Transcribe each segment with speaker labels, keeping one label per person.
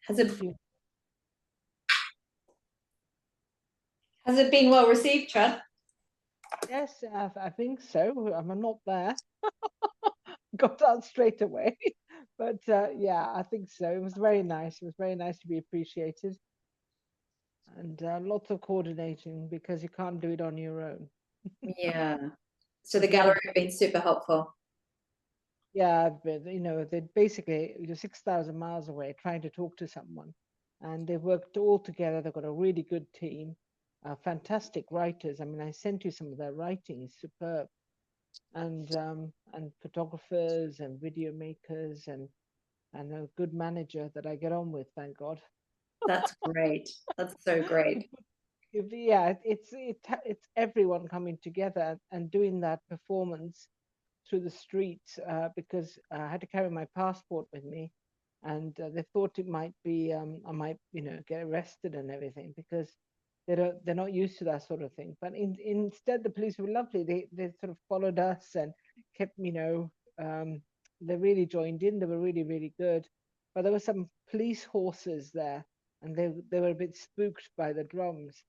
Speaker 1: Has it been well received, Chud?
Speaker 2: Yes, I think so. I'm not there. Got out straight away. But yeah, I think so. It was very nice. It was very nice to be appreciated. And lots of coordinating because you can't do it on your own.
Speaker 1: Yeah. So the gallery have been super helpful.
Speaker 2: Yeah, but they're basically 6,000 miles away trying to talk to someone. And they've worked all together. They've got a really good team, fantastic writers. I mean, I sent you some of their writing, it's superb. And photographers and video makers and a good manager that I get on with, thank God.
Speaker 1: That's great. That's so great.
Speaker 2: Yeah, it's everyone coming together and doing that performance through the streets because I had to carry my passport with me, and they thought it might be I might get arrested and everything because they're not used to that sort of thing. But instead, the police were lovely. They sort of followed us and kept they really joined in. They were really really good. But there were some police horses there, and they were a bit spooked by the drums.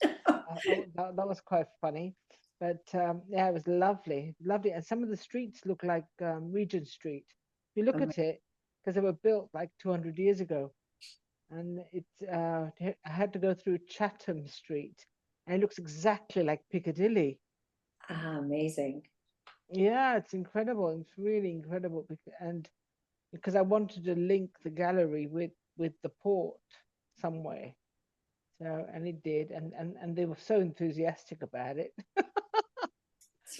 Speaker 2: That was quite funny. But yeah, it was lovely, lovely. And some of the streets look like Regent Street. If you look at it, because they were built like 200 years ago, and I had to go through Chatham Street, and it looks exactly like Piccadilly.
Speaker 1: Amazing.
Speaker 2: Yeah, it's incredible. It's really incredible, and because I wanted to link the gallery with the port some way. So, and it did, and they were so enthusiastic about it.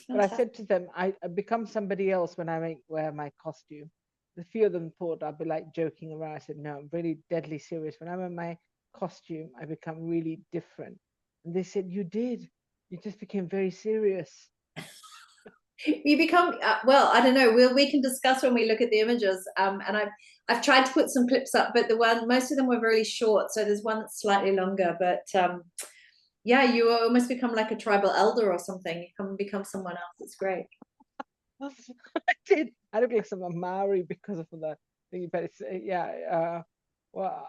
Speaker 2: But I said to them, I become somebody else when I wear my costume. A few of them thought I'd be like joking around. I said, no, I'm really deadly serious. When I wear my costume, I become really different. And they said, you did. You just became very serious.
Speaker 1: You become well, I don't know, we can discuss when we look at the images, and I've tried to put some clips up, but most of them were really short, so there's one that's slightly longer, but yeah, you almost become like a tribal elder or something. You become someone else. It's great.
Speaker 2: I did. I look like some Maori because of the thing, but it's yeah. Well,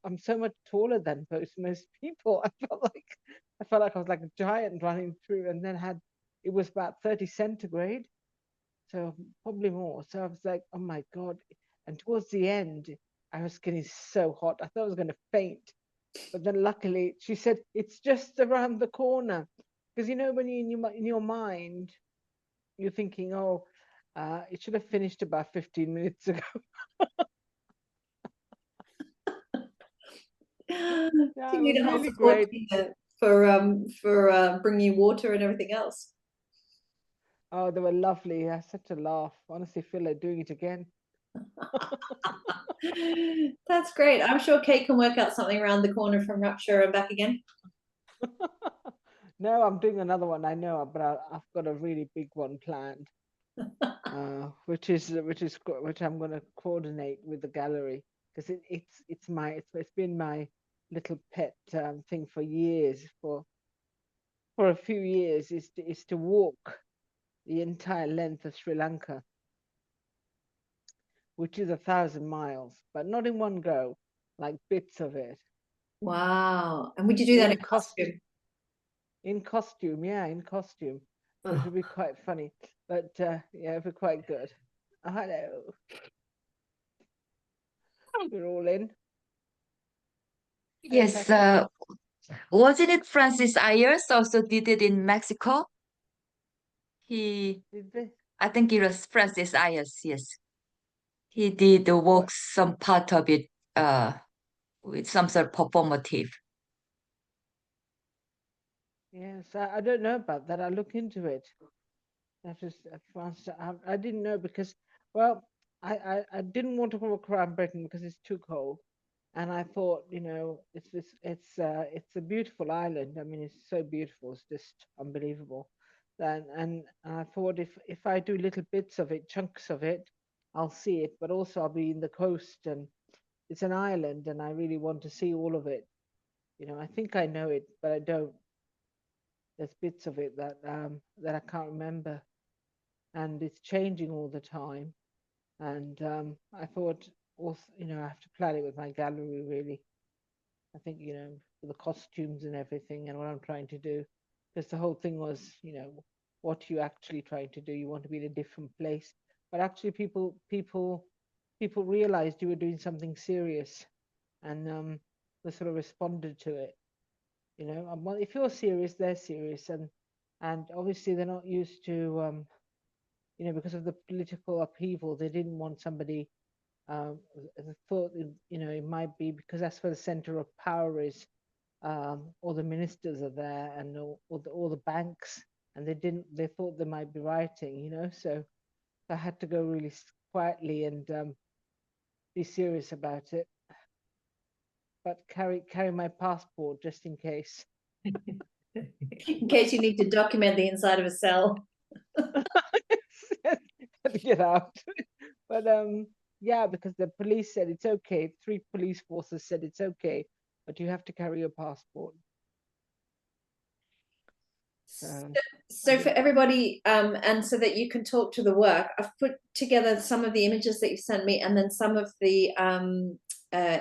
Speaker 2: I'm so much taller than most people. I felt like I was like a giant running through, and then it was about 30 centigrade, so probably more. So I was like, oh my God. And towards the end, I was getting so hot. I thought I was going to faint. But then luckily, she said, it's just around the corner. Because when you in your mind, you're thinking, oh, it should have finished about 15 minutes ago.
Speaker 1: Do
Speaker 2: Yeah,
Speaker 1: you
Speaker 2: it
Speaker 1: need
Speaker 2: was
Speaker 1: a whole
Speaker 2: really
Speaker 1: support
Speaker 2: great.
Speaker 1: team for bringing you water and everything else?
Speaker 2: Oh, they were lovely. I had such a laugh. Honestly, feel like doing it again.
Speaker 1: That's great. I'm sure Kate can work out something around the corner from Rapture and back again.
Speaker 2: No, I'm doing another one. I know, but I've got a really big one planned, which I'm going to coordinate with the gallery because it's been my little pet thing for years. For a few years, is to walk the entire length of Sri Lanka, which is 1,000 miles, but not in one go, like bits of it.
Speaker 1: Wow. And would you do that in costume?
Speaker 2: In costume, yeah, in costume. Which would be quite funny. But yeah, it'd be quite good. Hello. We're all in.
Speaker 3: Yes, wasn't it Francis Ayers also did it in Mexico? I think it was Francis Ayers, yes. He did work some part of it with some sort of performative.
Speaker 2: Yes, I don't know about that. I'll look into it. That is I didn't know because, well, I didn't want to go groundbreaking because it's too cold. And I thought, it's a beautiful island. I mean, it's so beautiful. It's just unbelievable. And I thought if I do little bits of it, chunks of it, I'll see it. But also I'll be in the coast, and it's an island, and I really want to see all of it. I think I know it, but I don't. There's bits of it that I can't remember, and it's changing all the time. And I thought also, I have to plan it with my gallery really. I think, for the costumes and everything and what I'm trying to do. Because the whole thing was, what you actually trying to do. You want to be in a different place. But actually people realized you were doing something serious, and they sort of responded to it. Well, if you're serious, they're serious, and obviously they're not used to because of the political upheaval, they didn't want somebody thought it might be because that's where the center of power is. All the ministers are there, and all the banks, and they thought they might be rioting, so I had to go really quietly and be serious about it, but carry my passport just in case.
Speaker 1: In case you need to document the inside of a cell.
Speaker 2: Had to get out. But yeah, because the police said it's okay. 3 police forces said it's okay, but you have to carry your passport.
Speaker 1: So for everybody, and so that you can talk to the work, I've put together some of the images that you've sent me, and then some of the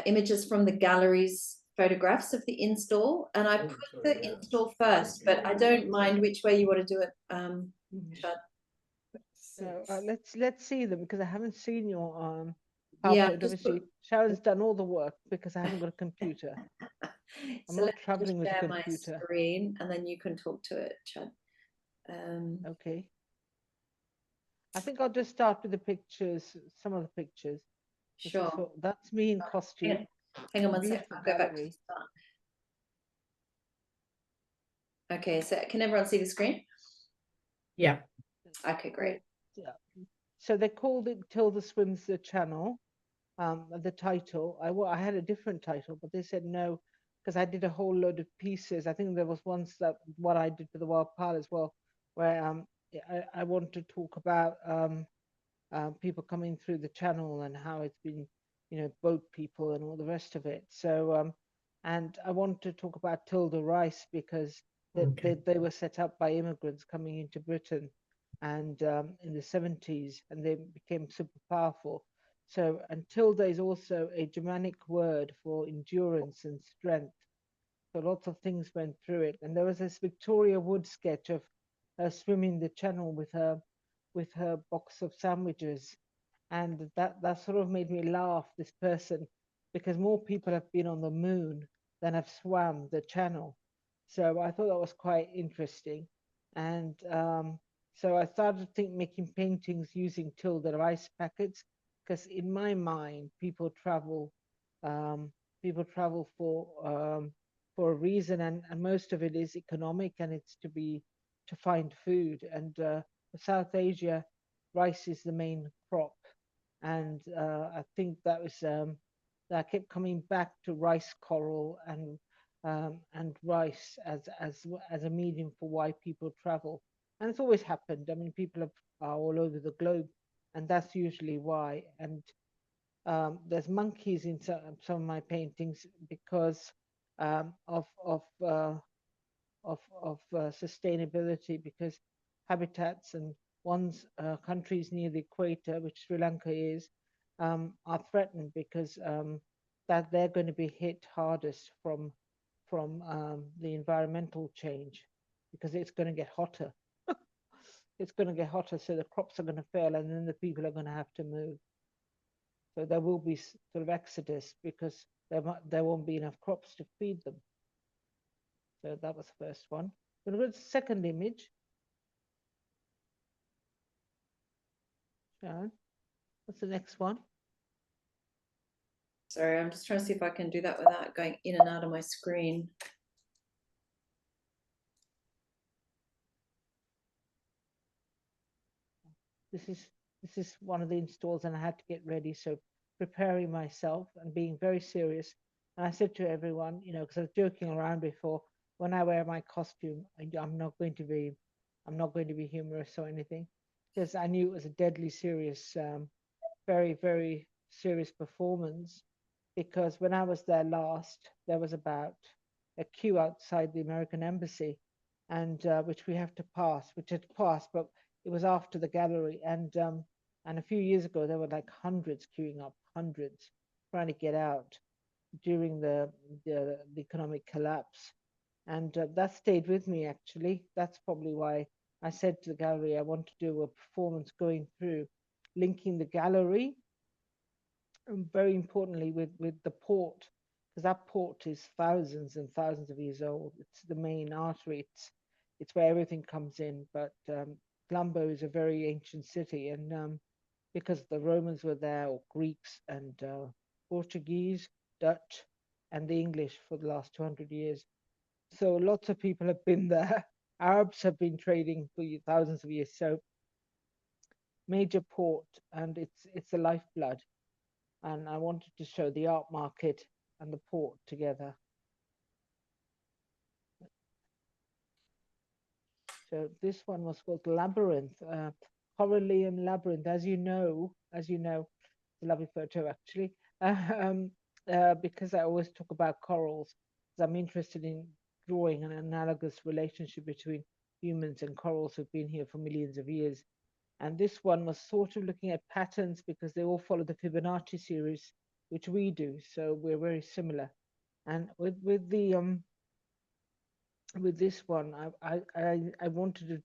Speaker 1: images from the gallery's photographs of the install. And I put the install first, but I don't mind which way you want to do it. Chud.
Speaker 2: So let's see them, because I haven't seen your
Speaker 1: Yeah,
Speaker 2: PowerPoint. Obviously, Sharon's done all the work because I haven't got a computer. I'm not traveling with a
Speaker 1: share my
Speaker 2: computer.
Speaker 1: screen, and then you can talk to it, Chud.
Speaker 2: Okay. I think I'll just start with the pictures, some of the pictures.
Speaker 1: Sure.
Speaker 2: That's me in costume.
Speaker 1: Hang on one second. I'll go back to the start. Okay, so can everyone see the screen?
Speaker 4: Yeah.
Speaker 1: Okay, great.
Speaker 2: Yeah. So they called it Tilda Swims the Channel. The title. I had a different title, but they said no, because I did a whole load of pieces. I think there was once that what I did for the Wild Parlour as well, where I want to talk about people coming through the channel and how it's been, boat people and all the rest of it. So and I want to talk about Tilda Rice, because they were set up by immigrants coming into Britain, and in the 70s, and they became super powerful. So, and Tilda is also a Germanic word for endurance and strength. So lots of things went through it. And there was this Victoria Wood sketch of her swimming the channel with her box of sandwiches. And that sort of made me laugh, this person, because more people have been on the moon than have swam the channel. So I thought that was quite interesting. And so I started making paintings using Tilda rice packets, because in my mind, people travel for a reason, and most of it is economic, and it's to find food. And South Asia, rice is the main crop, and I think that was that I kept coming back to rice coral and rice as a medium for why people travel, and it's always happened. I mean, people are all over the globe, and that's usually why. And there's monkeys in some of my paintings because of sustainability, because habitats and countries near the equator, which Sri Lanka is, are threatened, because that they're going to be hit hardest from the environmental change, because it's going to get hotter. It's going to get hotter, so the crops are going to fail, and then the people are going to have to move. So there will be sort of exodus, because there won't be enough crops to feed them. So that was the first one. We're going to go to the second image. Sharon, what's the next one?
Speaker 1: Sorry, I'm just trying to see if I can do that without going in and out of my screen.
Speaker 2: This is one of the installs, and I had to get ready. So preparing myself and being very serious. And I said to everyone, because I was joking around before, when I wear my costume, I'm not going to be humorous or anything, because I knew it was a deadly serious, very, very serious performance. Because when I was there last, there was about a queue outside the American embassy, and which we have to pass, which had passed, but it was after the gallery. And a few years ago, there were like hundreds queuing up, hundreds, trying to get out during the economic collapse. And that stayed with me, actually. That's probably why I said to the gallery, I want to do a performance going through, linking the gallery, and very importantly with the port, because that port is thousands and thousands of years old. It's the main artery. It's where everything comes in. But Columbo is a very ancient city, and because the Romans were there, or Greeks and Portuguese, Dutch, and the English for the last 200 years. So lots of people have been there. Arabs have been trading for thousands of years. So major port, and it's the lifeblood. And I wanted to show the art market and the port together. So this one was called Labyrinth, Corallian Labyrinth. As you know, it's a lovely photo actually, because I always talk about corals, because I'm interested in drawing an analogous relationship between humans and corals who've been here for millions of years. And this one was sort of looking at patterns because they all follow the Fibonacci series, which we do. So we're very similar. And with this one, I wanted to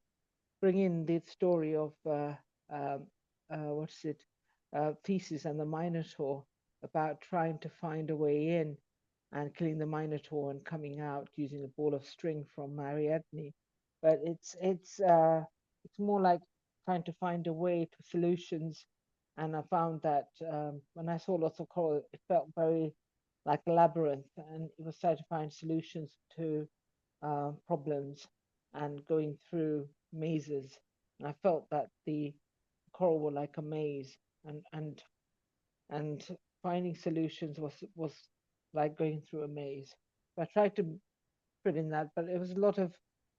Speaker 2: bring in the story of what's it, Theseus and the Minotaur, about trying to find a way in and killing the Minotaur and coming out using a ball of string from Ariadne. But it's more like trying to find a way to solutions. And I found that when I saw lots of coral, it felt very like a labyrinth, and it was trying to find solutions to problems and going through mazes. And I felt that the coral were like a maze, and finding solutions was like going through a maze. So I tried to put in that, but it was a lot of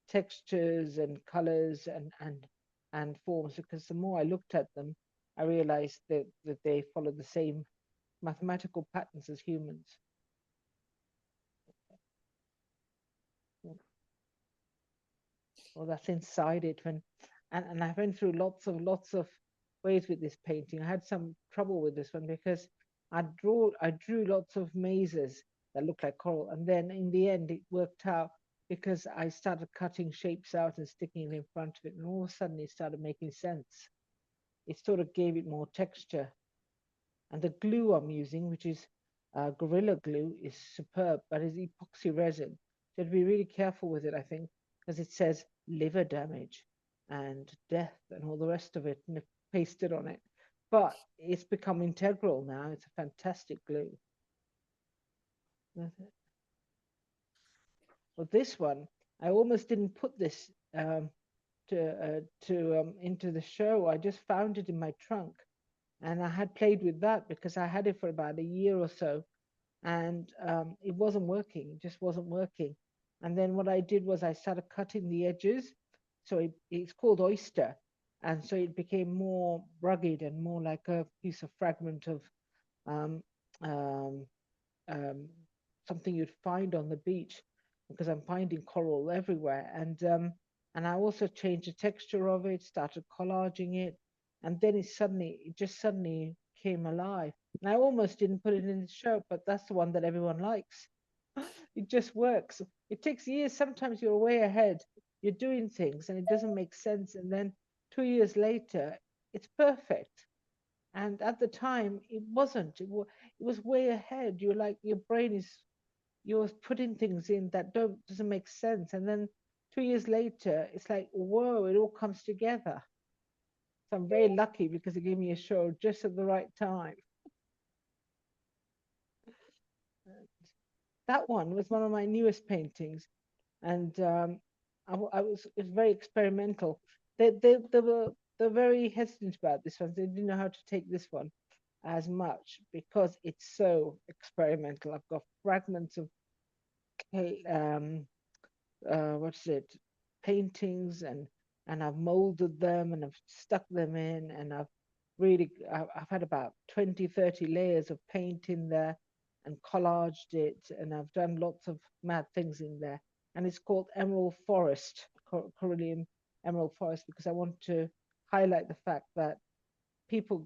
Speaker 2: textures and colors and forms, because the more I looked at them, I realized that they follow the same mathematical patterns as humans. Well, that's inside it. And I went through lots of ways with this painting. I had some trouble with this one because I drew lots of mazes that looked like coral, and then in the end it worked out because I started cutting shapes out and sticking it in front of it, and all of a sudden it started making sense. It sort of gave it more texture. And the glue I'm using, which is Gorilla Glue, is superb, but it's epoxy resin. So to be really careful with it, I think, because it says liver damage and death and all the rest of it, and pasted on it. But it's become integral now. It's a fantastic glue. Well, this one, I almost didn't put this into the show. I just found it in my trunk, and I had played with that because I had it for about a year or so, and it wasn't working. It just wasn't working. And then what I did was I started cutting the edges. So it's called oyster. And so it became more rugged and more like a piece of fragment of um, um, um, something you'd find on the beach, because I'm finding coral everywhere. And I also changed the texture of it, started collaging it, and then it just suddenly came alive. And I almost didn't put it in the show, but that's the one that everyone likes. It just works. It takes years. Sometimes you're way ahead. You're doing things and it doesn't make sense. And then 2 years later, it's perfect. And at the time, it wasn't. It was way ahead. You're like, you're putting things in that doesn't make sense. And then 2 years later, it's like, whoa, it all comes together. So I'm very lucky because it gave me a show just at the right time. That one was one of my newest paintings, and it was very experimental. They're very hesitant about this one. They didn't know how to take this one as much because it's so experimental. I've got fragments of what's it, paintings, and I've molded them and I've stuck them in, and I've had about 20-30 layers of paint in there and collaged it, and I've done lots of mad things in there. And it's called Emerald Forest, Corallian Emerald Forest, because I want to highlight the fact that people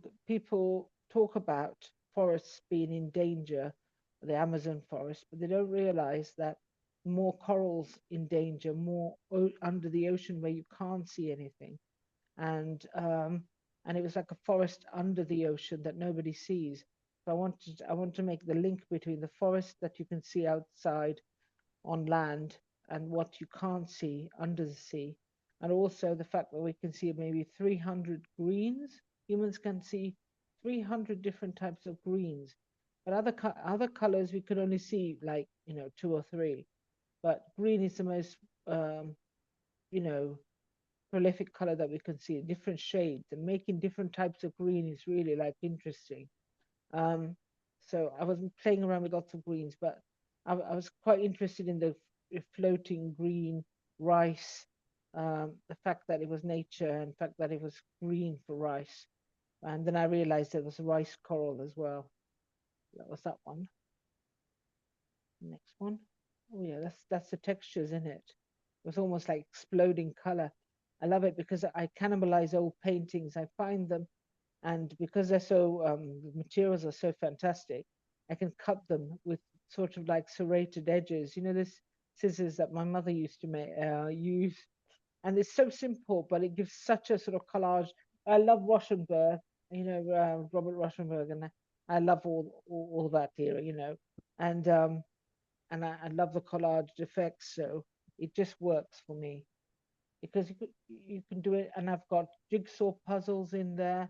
Speaker 2: talk about forests being in danger, the Amazon forest, but they don't realize that more corals in danger, more under the ocean where you can't see anything. And and it was like a forest under the ocean that nobody sees. So I want to make the link between the forest that you can see outside on land and what you can't see under the sea. And also the fact that we can see maybe 300 greens. Humans can see 300 different types of greens. But other colors we could only see like, you know, two or three. But green is the most, you know, prolific color that we can see, different shades. And making different types of green is really like interesting. So I wasn't playing around with lots of greens, but I was quite interested in the floating green rice, the fact that it was nature and the fact that it was green for rice. And then I realized there was a rice coral as well. That was that one. Next one. Oh yeah, that's the textures in it. It was almost like exploding color. I love it because I cannibalize old paintings. I find them, and because they're so the materials are so fantastic, I can cut them with sort of like serrated edges. You know, this scissors that my mother used to use, and it's so simple, but it gives such a sort of collage. I love Rauschenberg, you know, Robert Rauschenberg, and I love all that era, you know, and I love the collage effects. So it just works for me because you can do it. And I've got jigsaw puzzles in there.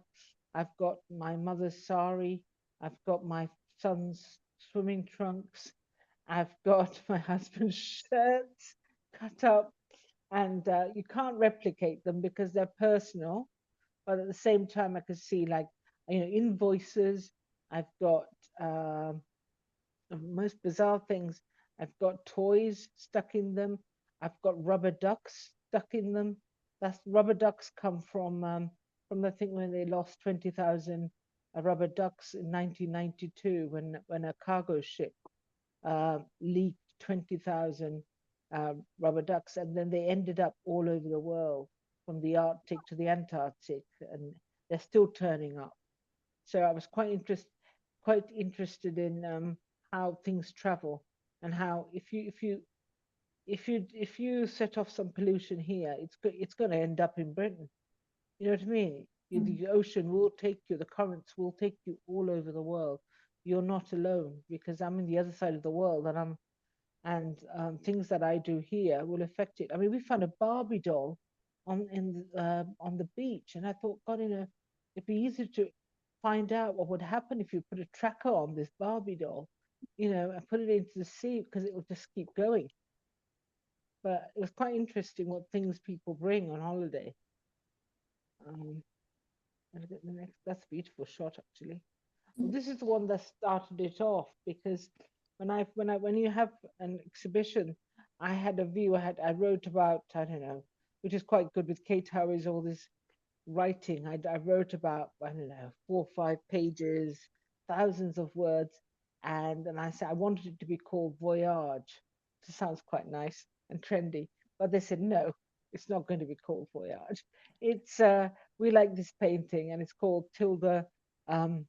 Speaker 2: I've got my mother's sari. I've got my son's swimming trunks. I've got my husband's shirts cut up, and you can't replicate them because they're personal. But at the same time, I can see like, you know, invoices. I've got the most bizarre things. I've got toys stuck in them. I've got rubber ducks stuck in them. That's rubber ducks come from the thing when they lost 20,000 rubber ducks in 1992 when a cargo ship leaked 20,000 rubber ducks, and then they ended up all over the world, from the Arctic to the Antarctic, and they're still turning up. So I was quite interested in how things travel, and how if you set off some pollution here, it's going to end up in Britain. You know what I mean? The ocean will take you, the currents will take you all over the world. You're not alone, because I'm in the other side of the world, and things that I do here will affect it. I mean, we found a Barbie doll on the beach, and I thought, God, you know, it'd be easy to find out what would happen if you put a tracker on this Barbie doll, you know, and put it into the sea, because it will just keep going. But it was quite interesting what things people bring on holiday. And the next, that's a beautiful shot actually. Well, this is the one that started it off, because when you have an exhibition, I had a view. I wrote about, I don't know, which is quite good with Kate Howie's all this writing. I wrote about, I don't know, 4 or 5 pages, thousands of words, and I said I wanted it to be called Voyage. It sounds quite nice and trendy, but they said no, it's not going to be called Voyage. It's we like this painting, and it's called Tilda um,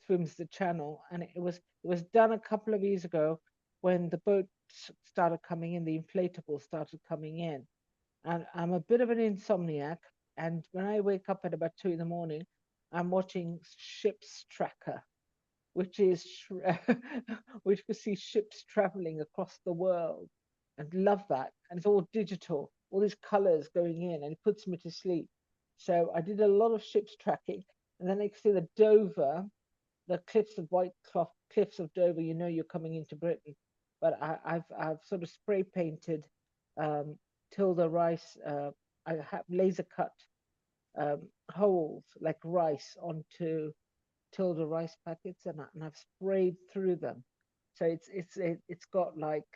Speaker 2: Swims the Channel, and it was done a couple of years ago when the boats started coming in, the inflatables started coming in, and I'm a bit of an insomniac. And when I wake up at about 2 in the morning, I'm watching Ship's Tracker, which is which we see ships traveling across the world, and love that. And it's all digital, all these colors going in, and it puts me to sleep. So I did a lot of ships tracking, and then I see the Dover, the cliffs of cliffs of Dover. You know you're coming into Britain, but I've sort of spray painted Tilda rice. I have laser cut holes like rice onto Tilda rice packets, and I've sprayed through them. So it's got like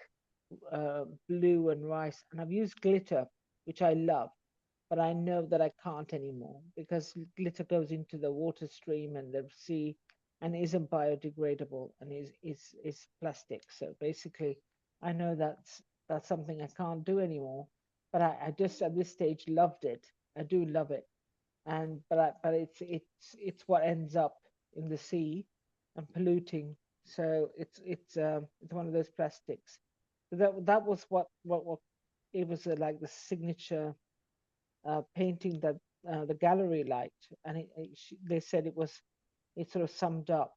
Speaker 2: blue and rice, and I've used glitter, which I love, but I know that I can't anymore because glitter goes into the water stream and the sea, and isn't biodegradable, and is plastic. So basically, I know that's something I can't do anymore. But I just at this stage loved it. I do love it, but it's what ends up in the sea. and polluting. So it's one of those plastics. So that was what it was like the signature painting that the gallery liked, and they said it sort of summed up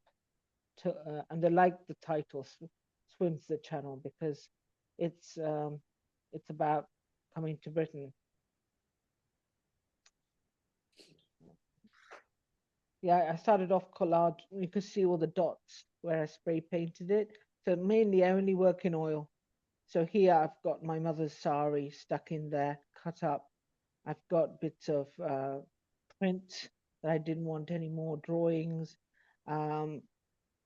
Speaker 2: to, and they liked the title "Swims the Channel" because it's um, it's about coming to Britain. Yeah, I started off collage. You could see all the dots where I spray painted it. So mainly I only work in oil. So here I've got my mother's sari stuck in there, cut up. I've got bits of print that I didn't want any more drawings. Um,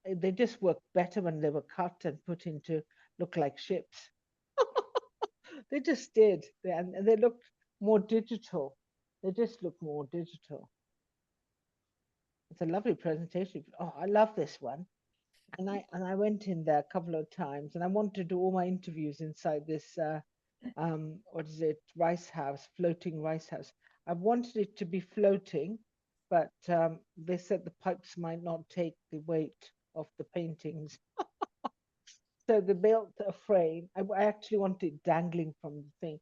Speaker 2: they just worked better when they were cut and put into look like ships. They just did, and they looked more digital. They just look more digital. It's a lovely presentation. Oh, I love this one. And I went in there a couple of times, and I wanted to do all my interviews inside this what is it, rice house, floating rice house. I wanted it to be floating, but they said the pipes might not take the weight of the paintings. So they built a frame. I actually wanted it dangling from the thing.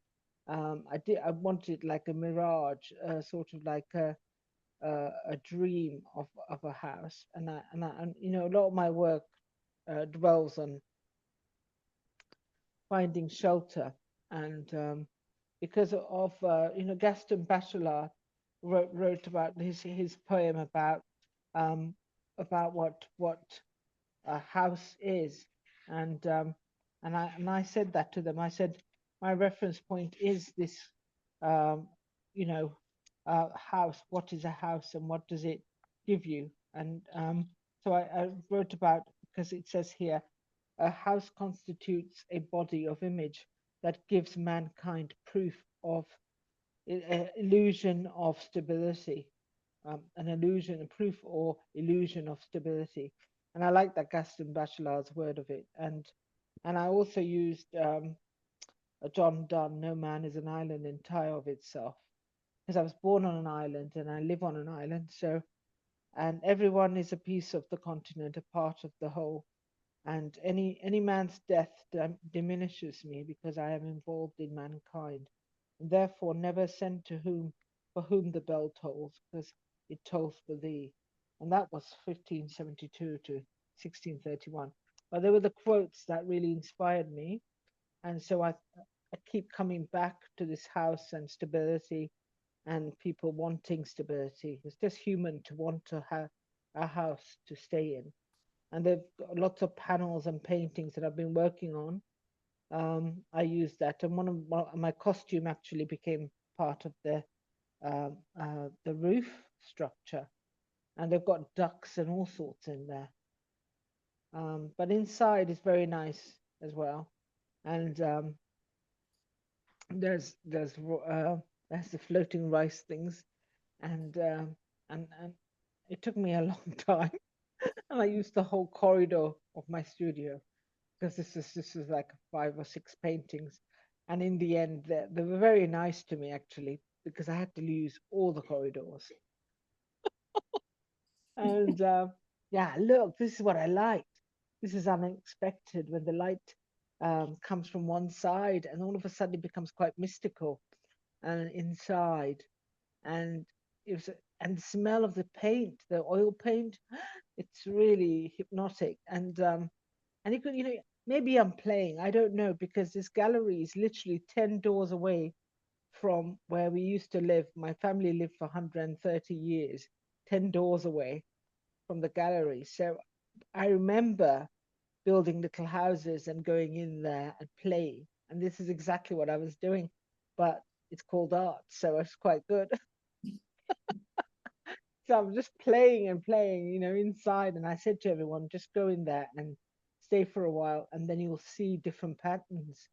Speaker 2: I wanted like a mirage, sort of like a dream of a house. And you know, a lot of my work dwells on finding shelter. And because of you know, Gaston Bachelard wrote about his poem um, about what a house is, and I said that to them. I said my reference point is this, um, you know, house. What is a house, and what does it give you? And so I wrote about, because it says here, a house constitutes a body of image that gives mankind proof of illusion of stability, an illusion, a proof or illusion of stability. And I like that Gaston Bachelard's word of it. And I also used a John Donne, "No man is an island entire of itself," because I was born on an island and I live on an island. So, and everyone is a piece of the continent, a part of the whole. And any man's death diminishes me because I am involved in mankind, and therefore never send to whom for whom the bell tolls, because it tolls for thee. And that was 1572 to 1631. But they were the quotes that really inspired me, and so I keep coming back to this house and stability, and people wanting stability. It's just human to want to have a house to stay in, and they've got lots of panels and paintings that I've been working on. I used that, and my costume actually became part of the roof structure, and they've got ducks and all sorts in there. But inside is very nice as well, and there's the floating rice things, and and it took me a long time, and I used the whole corridor of my studio, because this is like 5 or 6 paintings, and in the end they were very nice to me actually, because I had to use all the corridors. And yeah, look, this is what I liked. This is unexpected when the light comes from one side, and all of a sudden it becomes quite mystical and inside, and it was, and the smell of the paint, the oil paint, it's really hypnotic. And you could, you know, maybe I'm playing, I don't know, because this gallery is literally 10 doors away from where we used to live. My family lived for 130 years, 10 doors away from the gallery. So I remember building little houses and going in there and playing. And this is exactly what I was doing, but it's called art, so it's quite good. So I'm just playing and playing, you know, inside. And I said to everyone, just go in there and stay for a while, and then you'll see different patterns.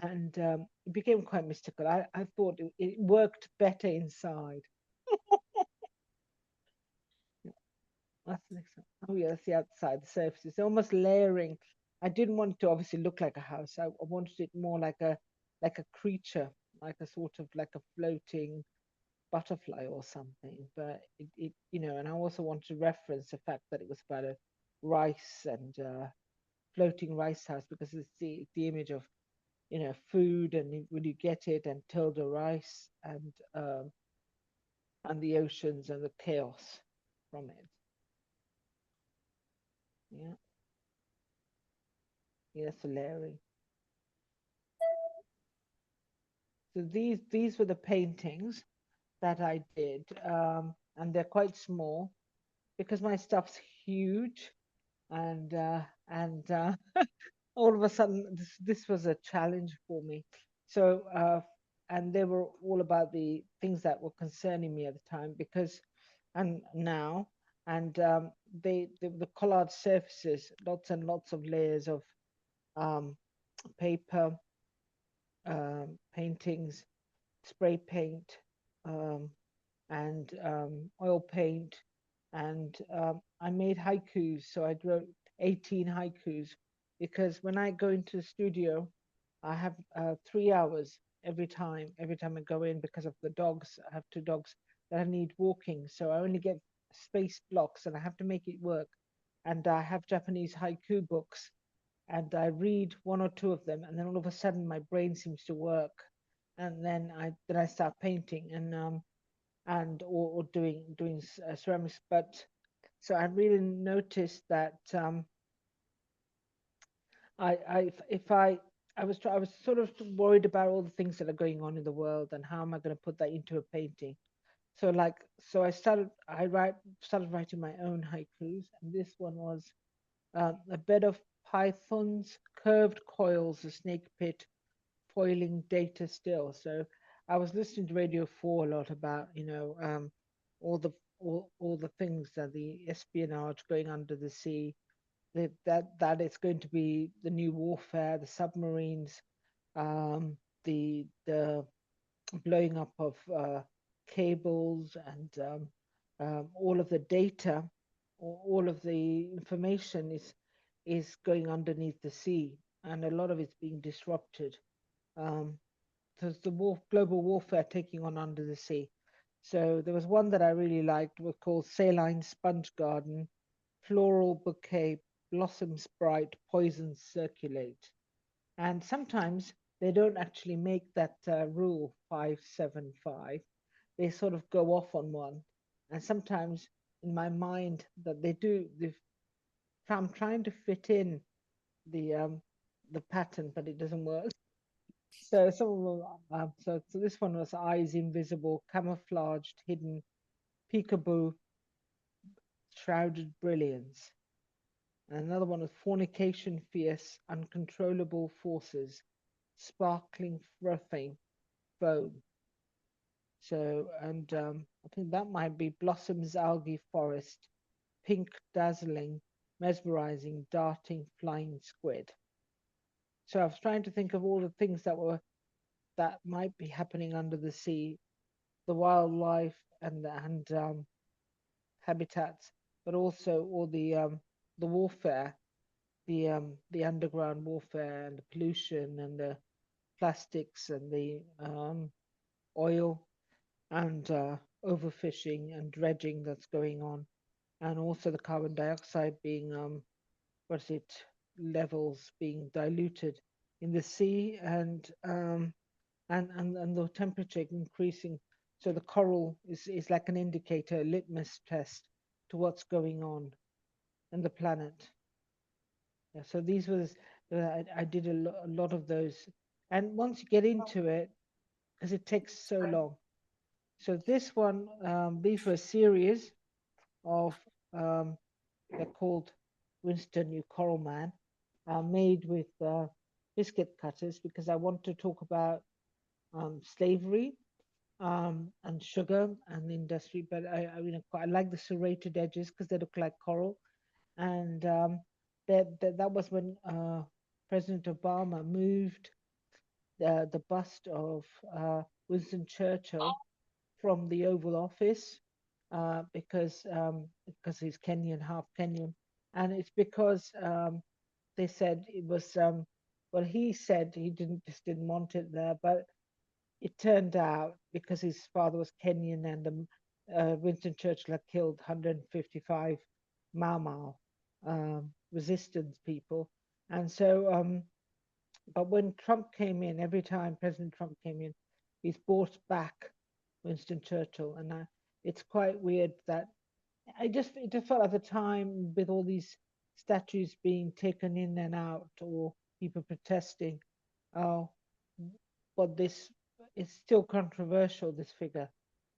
Speaker 2: And it became quite mystical. I thought it worked better inside. That's the next one. Oh yeah, that's the outside, the surface. It's almost layering. I didn't want to obviously look like a house. I wanted it more like a creature, like a sort of like a floating butterfly or something. But it you know, and I also wanted to reference the fact that it was about rice and floating rice house, because it's the image of, you know, food, and when you get it, and Tilda rice, and the oceans and the chaos from it. Yeah, yes, Larry. So these were the paintings that I did, and they're quite small because my stuff's huge, and all of a sudden this was a challenge for me. So and they were all about the things that were concerning me at the time, because and now and the collage surfaces, lots and lots of layers of um, paper, paintings, spray paint, um, and oil paint, and I made haikus. So I wrote 18 haikus, because when I go into the studio, I have 3 hours every time. Every time I go in, because of the dogs, I have two dogs that I need walking. So I only get space blocks, and I have to make it work. And I have Japanese haiku books, and I read one or two of them, and then all of a sudden my brain seems to work, and then I start painting, and or doing ceramics. But so I really noticed that I if I was sort of worried about all the things that are going on in the world, and how am I going to put that into a painting. So started writing my own haikus, and this one was a bed of pythons, curved coils, a snake pit, foiling data still. So I was listening to Radio 4 a lot about, all the all the things that the espionage going under the sea, that it's going to be the new warfare, the submarines, the blowing up of cables, and all of the data, all of the information is going underneath the sea, and a lot of it's being disrupted. Um, there's the global warfare taking on under the sea. So there was one that I really liked, was called Saline Sponge Garden, Floral Bouquet, Blossoms Bright, Poisons Circulate. And sometimes they don't actually make that rule 575. They sort of go off on one. And sometimes in my mind that they do, I'm trying to fit in the pattern, but it doesn't work. So some of them, so this one was eyes invisible, camouflaged, hidden, peekaboo, shrouded brilliance. And another one was fornication, fierce, uncontrollable forces, sparkling, frothing, foam. So, and I think that might be blossoms, algae, forest, pink, dazzling, mesmerizing, darting, flying squid. So I was trying to think of all the things that might be happening under the sea, the wildlife and habitats, but also all the warfare, the underground warfare, and the pollution, and the plastics, and the oil, and overfishing and dredging that's going on, and also the carbon dioxide being what's it levels being diluted in the sea, and the temperature increasing. So the coral is like an indicator, a litmus test to what's going on in the planet. Yeah, so these was I did a lot of those, and once you get into it, because it takes so long. So this one, these were a series of they're called Winston You Coral Man, made with biscuit cutters, because I want to talk about slavery, and sugar and the industry. But I like the serrated edges because they look like coral. And that was when President Obama moved the bust of Winston Churchill from the Oval Office, because he's Kenyan, half Kenyan, and it's because they said it was well, he said he didn't want it there, but it turned out because his father was Kenyan, and Winston Churchill had killed 155 Mau Mau, resistance people. And so, but when Trump came in, every time President Trump came in, he's brought back Winston Churchill. And it's quite weird that it just felt at the time with all these statues being taken in and out or people protesting, oh, but this is still controversial, this figure.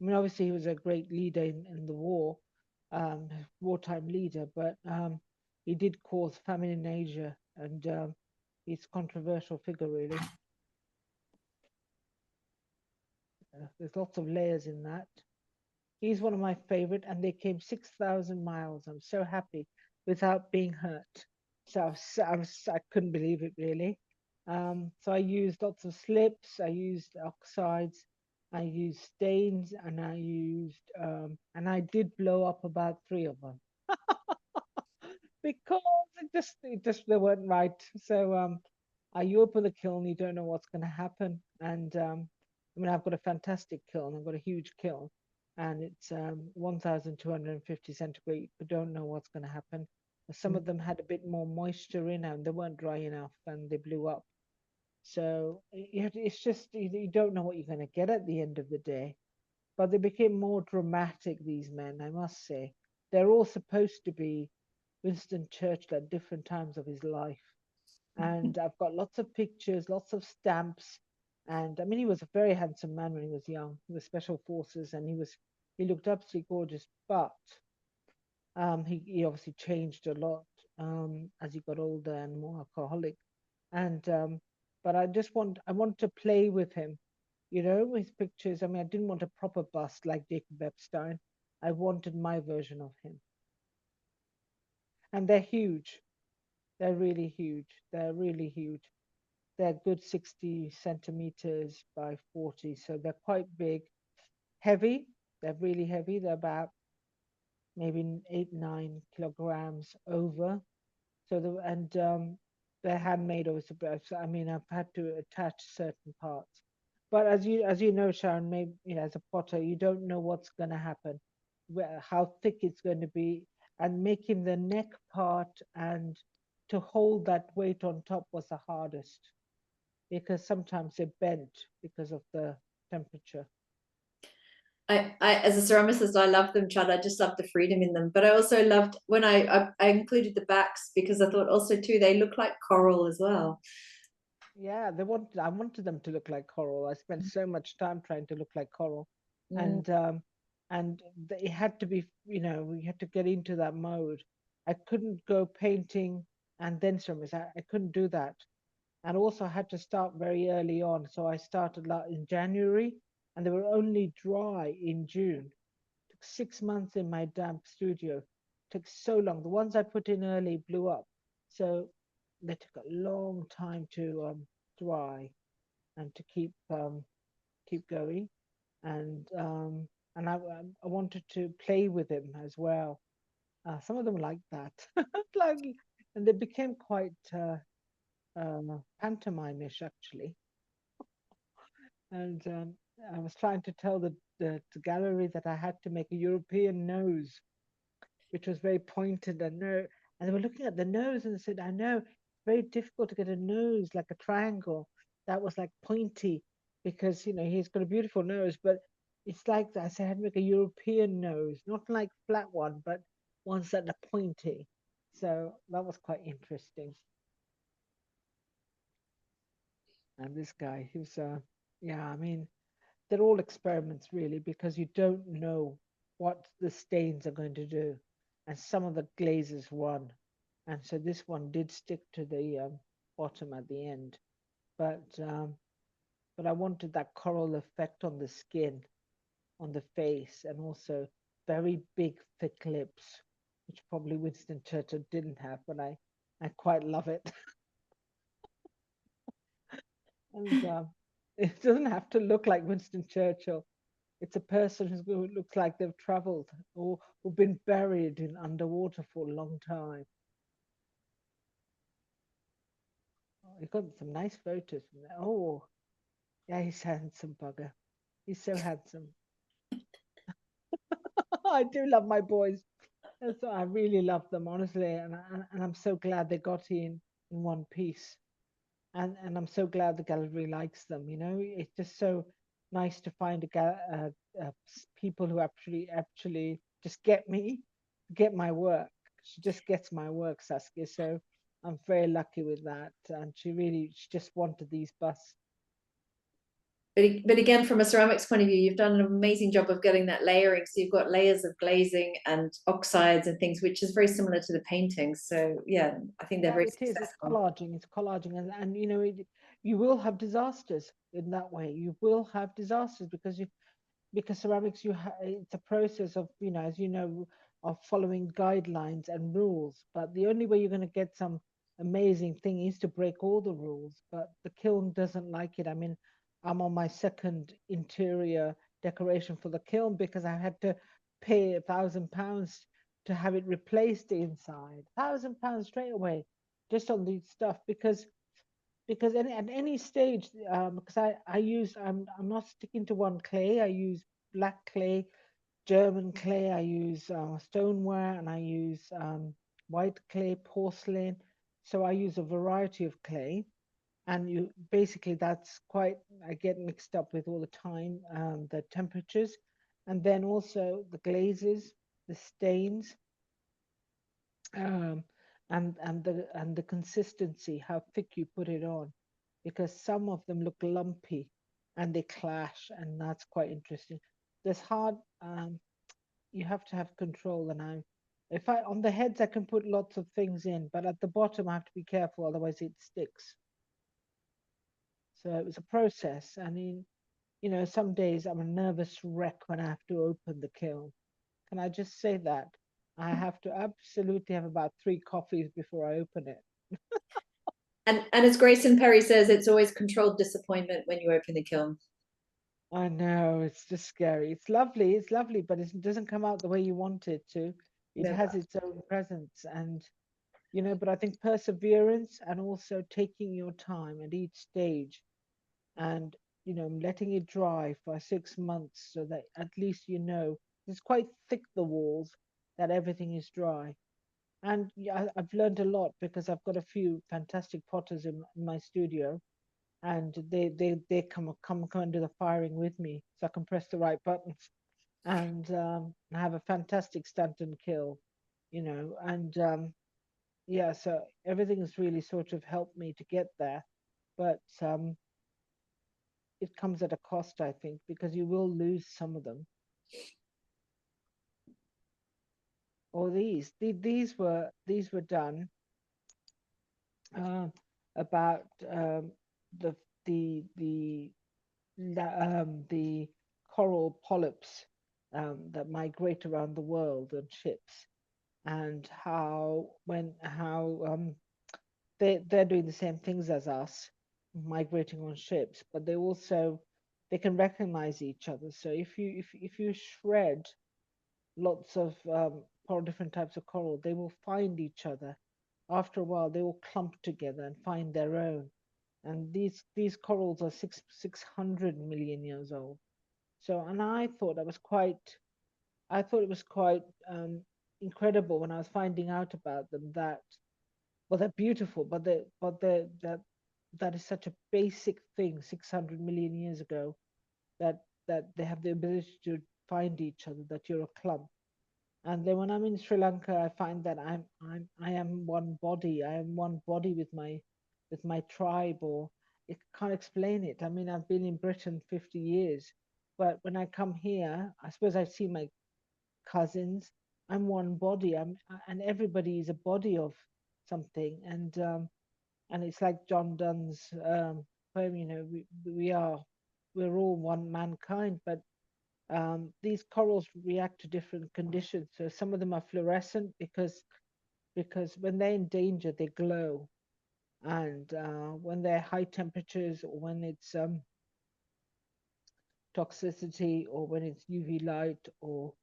Speaker 2: I mean, obviously he was a great leader in the war, wartime leader, but he did cause famine in Asia, and he's a controversial figure, really. There's lots of layers in that. He's one of my favorite, and they came 6,000 miles. I'm so happy without being hurt. So I couldn't believe it, really. So I used lots of slips, I used oxides, I used stains, and and I did blow up about 3 of them because they weren't right. So you open the kiln, you don't know what's going to happen. And I mean, I've got a fantastic kiln. I've got a huge kiln, and it's 1,250 centigrade. You don't know what's going to happen. Some of them had a bit more moisture in them. They weren't dry enough, and they blew up. So it's just you don't know what you're going to get at the end of the day. But they became more dramatic, these men, I must say. They're all supposed to be Winston Churchill at different times of his life. And I've got lots of pictures, lots of stamps. And I mean, he was a very handsome man when he was young. He was special forces, and he looked absolutely gorgeous. But he obviously changed a lot as he got older and more alcoholic. And but I wanted to play with him, his pictures. I mean, I didn't want a proper bust like Jacob Epstein. I wanted my version of him. And they're huge. They're really huge. They're really huge. They're good 60 centimeters by 40. So they're quite big, heavy. They're really heavy. They're about maybe 8, 9 kilograms over. So they're handmade also. So I mean, I've had to attach certain parts. But as you know, Sharon, maybe as a potter, you don't know what's going to happen, how thick it's going to be, and making the neck part and to hold that weight on top was the hardest because sometimes they bent because of the temperature.
Speaker 1: I as a ceramicist, I love them, Chad. I just love the freedom in them. But I also loved when I included the backs because I thought also too they look like coral as well.
Speaker 2: Yeah, I wanted them to look like coral. I spent so much time trying to look like coral, and it had to be, we had to get into that mode. I couldn't go painting and then ceramics. I couldn't do that, and also I had to start very early on. So I started in January, and they were only dry in June. It took 6 months in my damp studio. It took so long. The ones I put in early blew up, so they took a long time to dry and to keep going. And I wanted to play with him as well. Some of them like that, like, and they became quite pantomime-ish actually. And I was trying to tell the gallery that I had to make a European nose, which was very pointed and they were looking at the nose and they said, I know it's very difficult to get a nose like a triangle that was like pointy because he's got a beautiful nose, but it's like that. I said I had to make a European nose, not like flat one, but ones that are pointy. So that was quite interesting. And this guy, he was yeah, I mean, they're all experiments really because you don't know what the stains are going to do, and some of the glazes won, and so this one did stick to the bottom at the end, but I wanted that coral effect on the skin, on the face, and also very big thick lips, which probably Winston Churchill didn't have, but I quite love it. And it doesn't have to look like Winston Churchill. It's a person who looks like they've traveled or who've been buried in underwater for a long time. Oh, you got some nice photos from there. Oh, yeah, he's handsome bugger. He's so handsome. I do love my boys. And so I really love them, honestly, and I'm so glad they got in one piece. And I'm so glad the gallery likes them. You know, it's just so nice to find people who actually just get my work. She just gets my work, Saskia. So I'm very lucky with that. And she just wanted these busts.
Speaker 1: But again, from a ceramics point of view, you've done an amazing job of getting that layering. So you've got layers of glazing and oxides and things, which is very similar to the paintings. So yeah, I think they're
Speaker 2: Yeah,
Speaker 1: very
Speaker 2: it is. It's
Speaker 1: successful.
Speaker 2: collaging. It's collaging, and you know, you will have disasters in that way. You will have disasters because ceramics it's a process of, you know, as you know, of following guidelines and rules, but the only way you're going to get some amazing thing is to break all the rules. But the kiln doesn't like it. I mean, I'm on my second interior decoration for the kiln because I had to pay £1,000 to have it replaced inside. £1,000 straight away just on these stuff because at any stage, because I'm not sticking to one clay. I use black clay, German clay. I use stoneware, and I use white clay, porcelain. So I use a variety of clay, and you basically that's quite I get mixed up with all the time, the temperatures, and then also the glazes, the stains, um, and the consistency, how thick you put it on, because some of them look lumpy and they clash, and that's quite interesting. There's hard, you have to have control, and if I on the heads I can put lots of things in, but at the bottom I have to be careful, otherwise it sticks. So it was a process, and you know, some days I'm a nervous wreck when I have to open the kiln. Can I just say that? I have to absolutely have about 3 coffees before I open it.
Speaker 1: And as Grayson Perry says, it's always controlled disappointment when you open the kiln.
Speaker 2: I know, it's just scary. It's lovely, but it doesn't come out the way you want it to. It
Speaker 1: No.
Speaker 2: has its own presence, and you know, but I think perseverance and also taking your time at each stage, and you know, letting it dry for 6 months so that at least you know it's quite thick, the walls, that everything is dry. And yeah, I've learned a lot because I've got a few fantastic potters in my studio, and they come and do the firing with me, so I can press the right buttons. And I have a fantastic Stanton kill, you know, and yeah, so everything has really sort of helped me to get there, but it comes at a cost, I think, because you will lose some of them. Or these were done uh, about the the the coral polyps that migrate around the world on ships, and how they're doing the same things as us, migrating on ships, but they can recognize each other. So if you shred lots of different types of coral, they will find each other. After a while, they will clump together and find their own. And these corals are 600 million years old. So, and I thought it was quite incredible when I was finding out about them, that well, they're beautiful, but that is such a basic thing 600 million years ago, that they have the ability to find each other, that you're a clump. And then when I'm in Sri Lanka, I find that I am one body. I am one body with my tribe, or I can't explain it. I mean, I've been in Britain 50 years, but when I come here, I suppose I see my cousins. I'm one body. And everybody is a body of something. And it's like John Donne's poem. You know, we're all one mankind, but these corals react to different conditions. So some of them are fluorescent because when they're in danger, they glow, and when they're high temperatures, or when it's toxicity, or when it's UV light, or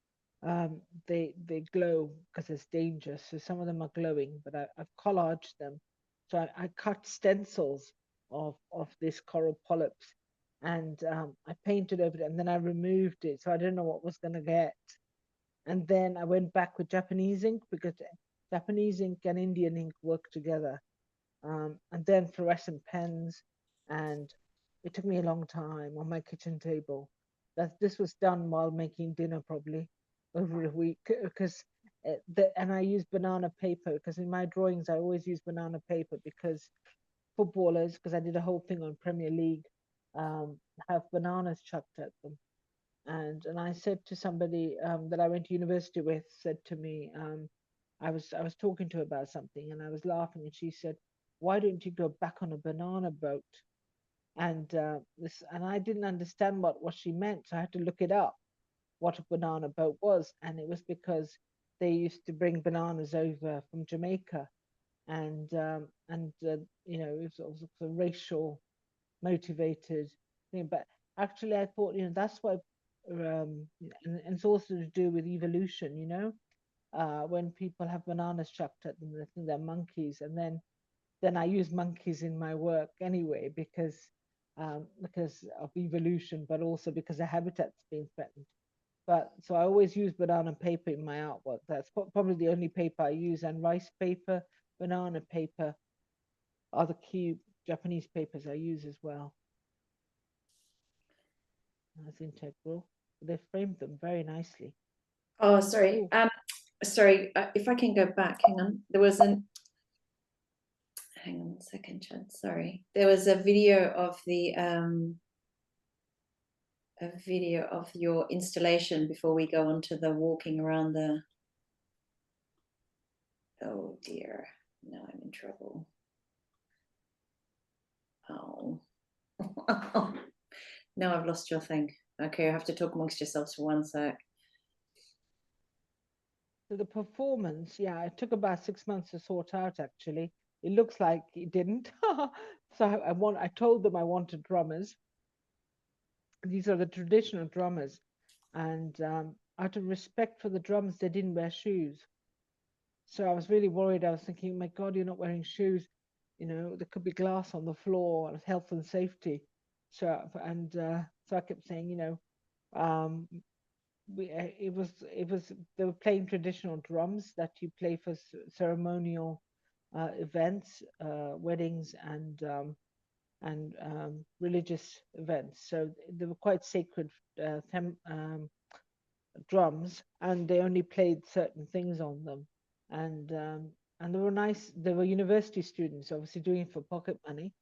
Speaker 2: they glow because there's danger. So some of them are glowing, but I've collaged them. So I cut stencils of this coral polyps, and I painted over it, and then I removed it. So I didn't know what was going to get. And then I went back with Japanese ink because Japanese ink and Indian ink work together. And then fluorescent pens, and it took me a long time on my kitchen table. This was done while making dinner, probably over a week, because and I used banana paper because in my drawings I always use banana paper because footballers, because I did a whole thing on Premier League, have bananas chucked at them. And I said to somebody that I went to university with, said to me, I was talking to her about something, and I was laughing, and she said, "Why don't you go back on a banana boat?" And I didn't understand what she meant, so I had to look it up, what a banana boat was, and it was because they used to bring bananas over from Jamaica, and you know, it was a racial motivated thing. But actually, I thought, you know, that's why, and it's also to do with evolution, you know, when people have bananas chucked at them, they think they're monkeys, and then I use monkeys in my work anyway because of evolution, but also because the habitat's being threatened. But so I always use banana paper in my artwork. That's probably the only paper I use, and rice paper, banana paper are the key Japanese papers I use as well. That's integral. They framed them very nicely.
Speaker 1: Oh, sorry.
Speaker 2: Ooh.
Speaker 1: Sorry, if I can go back, hang on. There was hang on a second, Chad. Sorry. There was a video of your installation before we go on to the walking around the. Oh dear. Now I'm in trouble. Oh. Now I've lost your thing. Okay, I have to talk amongst yourselves for 1 sec.
Speaker 2: So the performance, yeah, it took about 6 months to sort out. Actually, it looks like it didn't. So I told them I wanted drummers. These are the traditional drummers, and out of respect for the drummers, they didn't wear shoes. So I was really worried. I was thinking, my God, you're not wearing shoes. You know, there could be glass on the floor, health and safety. So I kept saying, you know, um, it was they were playing traditional drums that you play for ceremonial events, weddings, and religious events. So they were quite sacred drums, and they only played certain things on them. And they were nice. They were university students, obviously doing it for pocket money,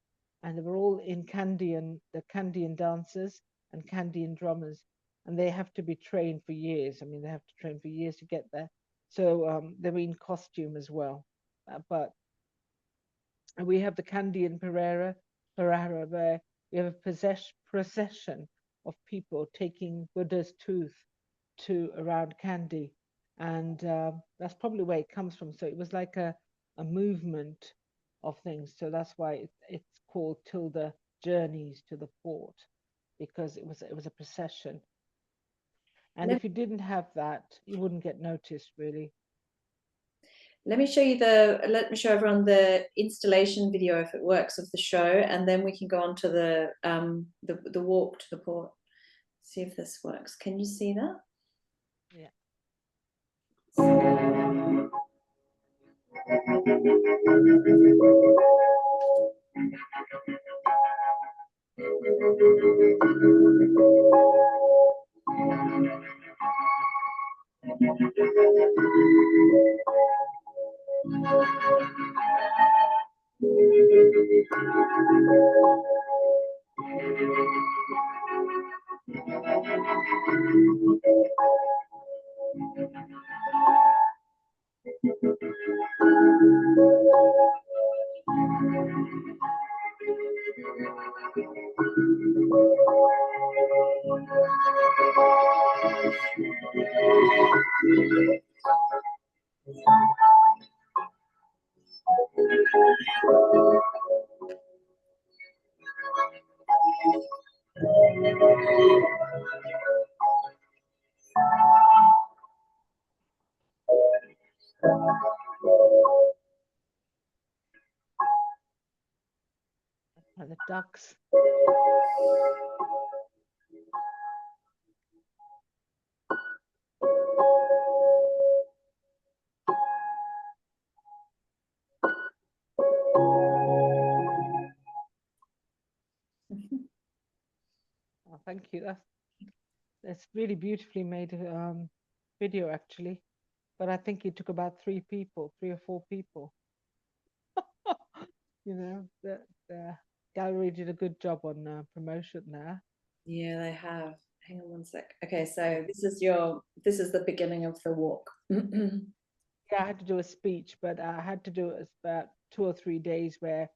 Speaker 2: and they were all in the Kandyan dancers and Kandyan drummers, and they have to be trained for years. I mean, they have to train for years to get there. So they were in costume as well. But we have the Kandyan Parara, where we have a procession of people taking Buddha's tooth to around Kandy, and that's probably where it comes from. So it was like a movement of things. So that's why it's called Tilda Journeys to the Port, because it was a procession. And if you didn't have that, you wouldn't get noticed, really.
Speaker 1: Let me show everyone the installation video if it works of the show, and then we can go on to the walk to the port. See if this works. Can you see that?
Speaker 2: Yeah. And the ducks. thank you. That's really beautifully made video actually. But I think it took about 3 or 4 people. You know, the gallery did a good job on promotion there.
Speaker 1: Yeah, they have. Hang on one sec. Okay, so this is the beginning of the walk.
Speaker 2: Yeah, I had to do a speech, but I had to do it about 2 or 3 days where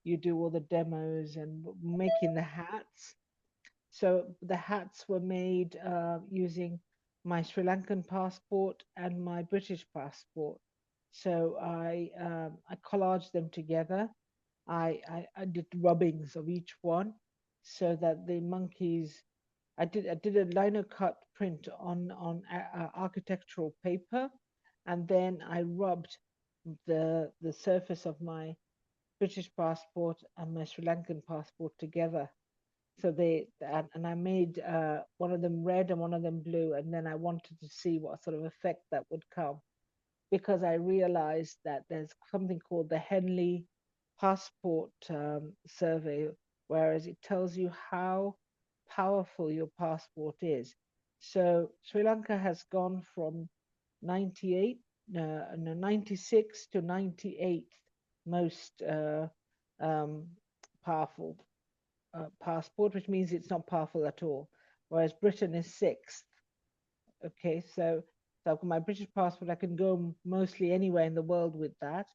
Speaker 2: you do all the demos and making the hats. So the hats were made using my Sri Lankan passport and my British passport. So I collaged them together. I did rubbings of each one so that the monkeys. I did a lino cut print on architectural paper, and then I rubbed the surface of my British passport and my Sri Lankan passport together. So and I made one of them red and one of them blue, and then I wanted to see what sort of effect that would come, because I realized that there's something called the Henley passport survey, whereas it tells you how powerful your passport is. So Sri Lanka has gone from 98, no, 96 to 98 most um, powerful passport, which means it's not powerful at all, whereas Britain is sixth. Okay, so I've got my British passport. I can go mostly anywhere in the world with that,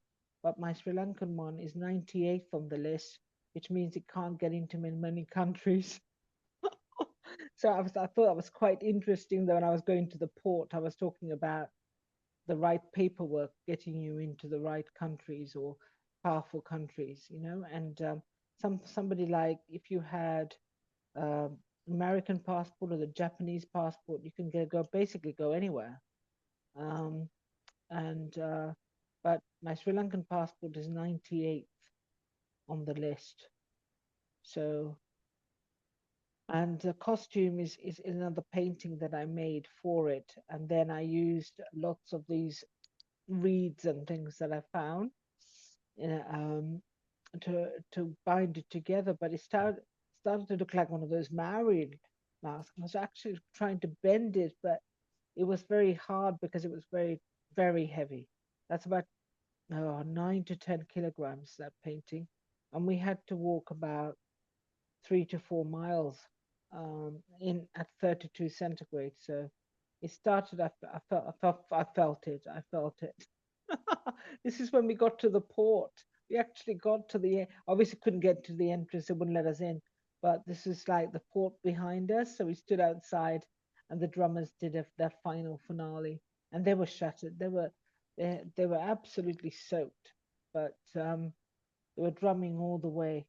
Speaker 2: but my Sri Lankan one is 98th on the list, which means it can't get into many countries. So I thought that was quite interesting that when I was going to the port, I was talking about the right paperwork getting you into the right countries or powerful countries, you know. And somebody like if you had um, American passport or the Japanese passport, you can basically go anywhere. Um, and but my Sri Lankan passport is 98th on the list. So, and the costume is another painting that I made for it, and then I used lots of these reeds and things that I found to bind it together. But it started to look like one of those Maori masks. I was actually trying to bend it, but it was very hard because it was very heavy. That's about 9 to 10 kilograms, that painting, and we had to walk about 3 to 4 miles in at 32 centigrade. So it started. I felt it. I felt it. This is when we got to the port. We actually got to obviously couldn't get to the entrance. They wouldn't let us in. But this is like the port behind us. So we stood outside, and the drummers did that final finale, and they were shattered. They were absolutely soaked, but they were drumming all the way.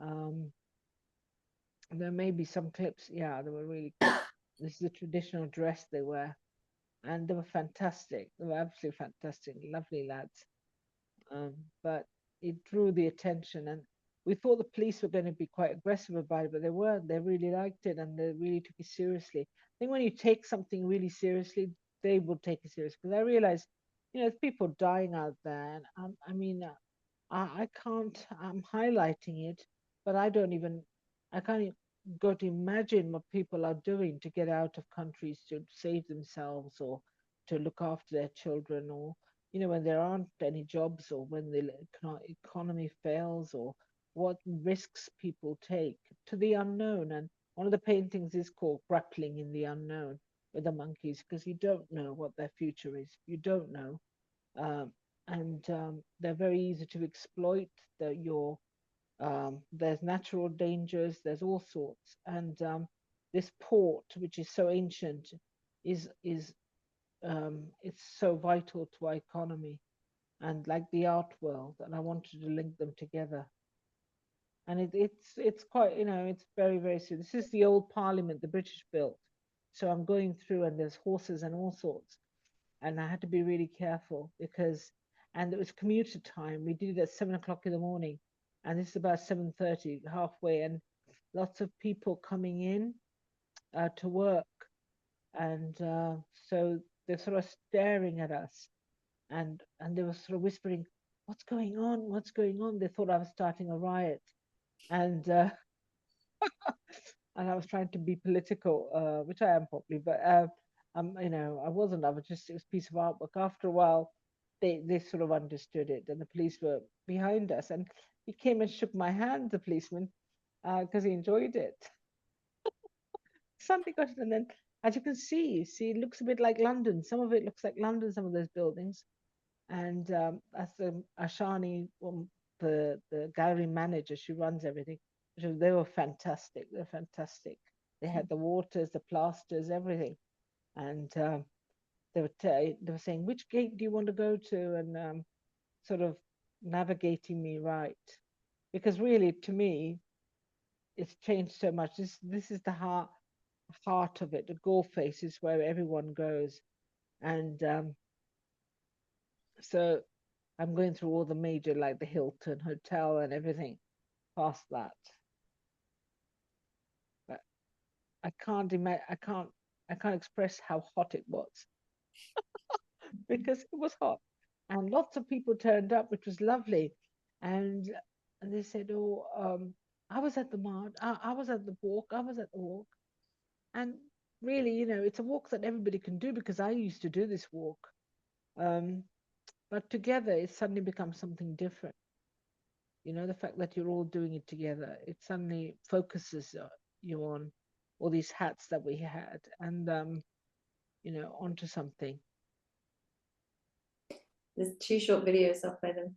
Speaker 2: Um, there may be some clips. Yeah, they were really. This is the traditional dress they wear, and they were fantastic. They were absolutely fantastic, lovely lads. But it drew the attention, and we thought the police were going to be quite aggressive about it, but they weren't. They really liked it, and they really took it seriously. I think when you take something really seriously, they will take it seriously. Because I realized, there's people dying out there, and I mean, I can't. I'm highlighting it, but I can't even go to imagine what people are doing to get out of countries to save themselves or to look after their children, or when there aren't any jobs, or when the economy fails, or what risks people take to the unknown. And one of the paintings is called Grappling in the Unknown with the monkeys, because you don't know what their future is. You don't know. Um, and they're very easy to exploit. There's natural dangers, there's all sorts. And this port, which is so ancient, is it's so vital to our economy and like the art world, and I wanted to link them together. And it's quite, it's very serious. This is the old Parliament the British built. So I'm going through, and there's horses and all sorts, and I had to be really careful and it was commuter time. We did it at 7 o'clock in the morning, and this is about 7:30, halfway, and lots of people coming in to work, and so they're sort of staring at us, and they were sort of whispering, "What's going on? What's going on?" They thought I was starting a riot, and and I was trying to be political, which I am probably, but you know, I wasn't. I was just, it was a piece of artwork. After a while, they sort of understood it, and the police were behind us, and he came and shook my hand, the policeman, because he enjoyed it. Suddenly got it, and then as you can see, it looks a bit like London. Some of it looks like London, some of those buildings, and as the Ashani, the gallery manager, she runs everything. They were fantastic. They're fantastic. They had the waters, the plasters, everything, and they were saying, which gate do you want to go to, and sort of navigating me right, because really, to me, it's changed so much. This is the heart of it. The Gore Face is where everyone goes, and so I'm going through all the major, like the Hilton Hotel and everything past that. But I can't imagine. I can't express how hot it was because it was hot, and lots of people turned up, which was lovely, and they said, "Oh, I was at the march. I was at the walk. I was at the walk," and really, you know, it's a walk that everybody can do because I used to do this walk. Um, but together, it suddenly becomes something different. You know, the fact that you're all doing it together, it suddenly focuses you on all these hats that we had, and you know, onto something.
Speaker 1: There's 2 short videos. I'll play them.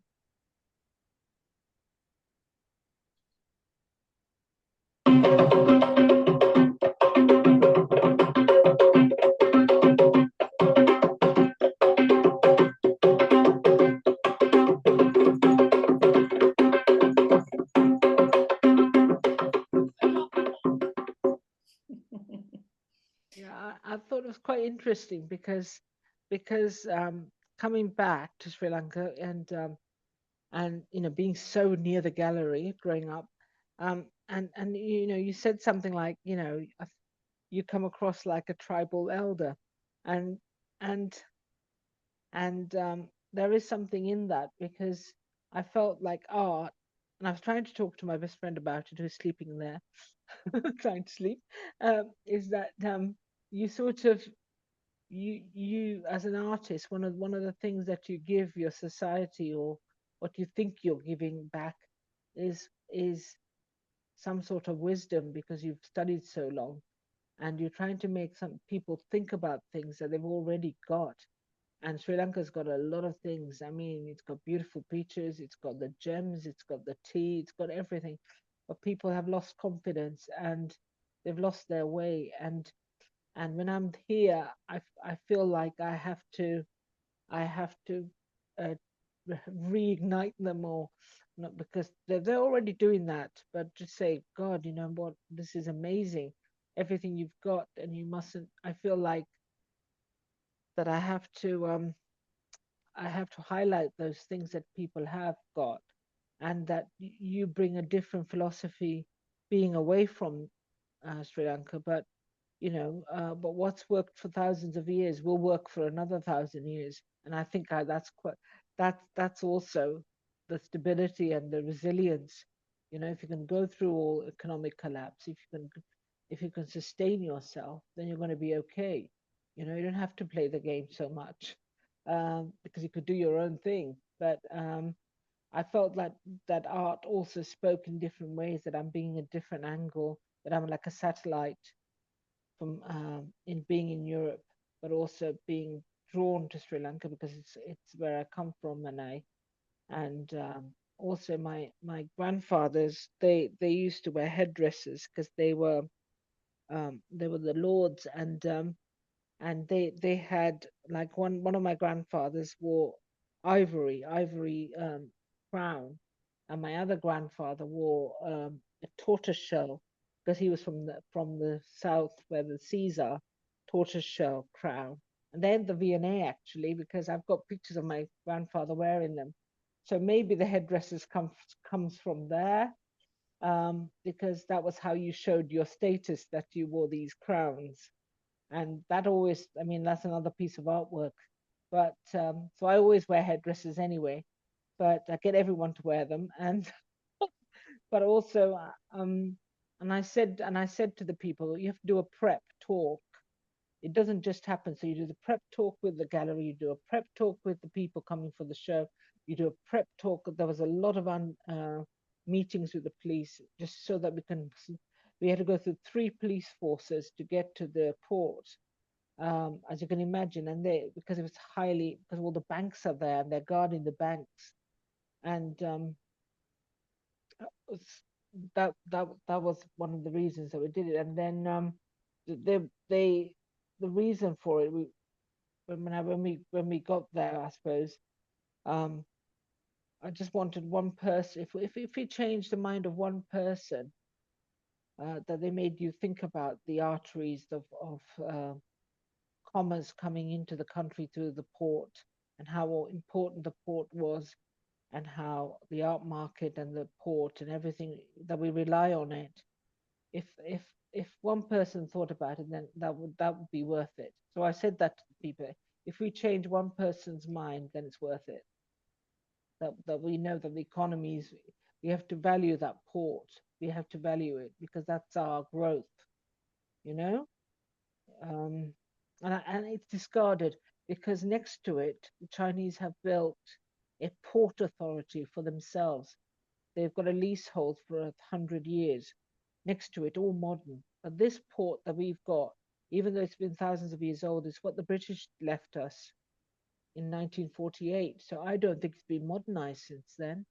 Speaker 2: Yeah, I thought it was quite interesting because coming back to Sri Lanka and you know, being so near the gallery growing up, and you know, you said something like, you know, you come across like a tribal elder, and and there is something in that, because I felt like art, and I was trying to talk to my best friend about it, who's sleeping there, trying to sleep, is that you sort of, you as an artist, one of the things that you give your society, or what you think you're giving back, is some sort of wisdom, because you've studied so long, and you're trying to make some people think about things that they've already got. And Sri Lanka's got a lot of things. I mean, it's got beautiful beaches, it's got the gems, it's got the tea, it's got everything. But people have lost confidence, and they've lost their way. And when I'm here, I feel like I have to uh, reignite them, or not, because they're already doing that. But just say, God, you know what? This is amazing, everything you've got, and you mustn't. I feel like that I have to highlight those things that people have got, and that you bring a different philosophy, being away from Sri Lanka. But but what's worked for thousands of years will work for another 1,000 years, and I think that's quite, that's also the stability and the resilience. You know, if you can go through all economic collapse, if you can sustain yourself, then you're going to be okay. You know, you don't have to play the game so much, because you could do your own thing. But I felt that art also spoke in different ways, that I'm being a different angle, that I'm like a satellite from in being in Europe, but also being drawn to Sri Lanka because it's where I come from, and also my grandfathers, they used to wear headdresses because they were the lords, and they had, like, one of my grandfathers wore ivory crown, and my other grandfather wore a tortoise shell, because he was from the south where the seas are, tortoise shell crown. And they're the V&A, actually, because I've got pictures of my grandfather wearing them. So maybe the headdresses comes from there, because that was how you showed your status, that you wore these crowns. And that always, I mean, that's another piece of artwork. But so I always wear headdresses anyway, but I get everyone to wear them. And but also, And I said to the people, you have to do a prep talk. It doesn't just happen. So you do the prep talk with the gallery, you do a prep talk with the people coming for the show, you do a prep talk. There was a lot of meetings with the police, just so that we had to go through 3 police forces to get to the port, as you can imagine. And because it was because all the banks are there and they're guarding the banks. And that was one of the reasons that we did it. And then the reason for it, when we got there, I suppose, I just wanted one person. If we changed the mind of one person, that they made you think about the arteries of commerce coming into the country through the port, and how important the port was, and how the art market and the port and everything that we rely on it. If one person thought about it, then that would be worth it. So I said that to the people. If we change one person's mind, then it's worth it. That we know that the economies, we have to value that port. We have to value it because that's our growth, you know. And it's discarded because next to it, the Chinese have built a port authority for themselves. They've got a leasehold for 100 years next to it, all modern. But this port that we've got, even though it's been thousands of years old, is what the British left us in 1948. So I don't think it's been modernized since then,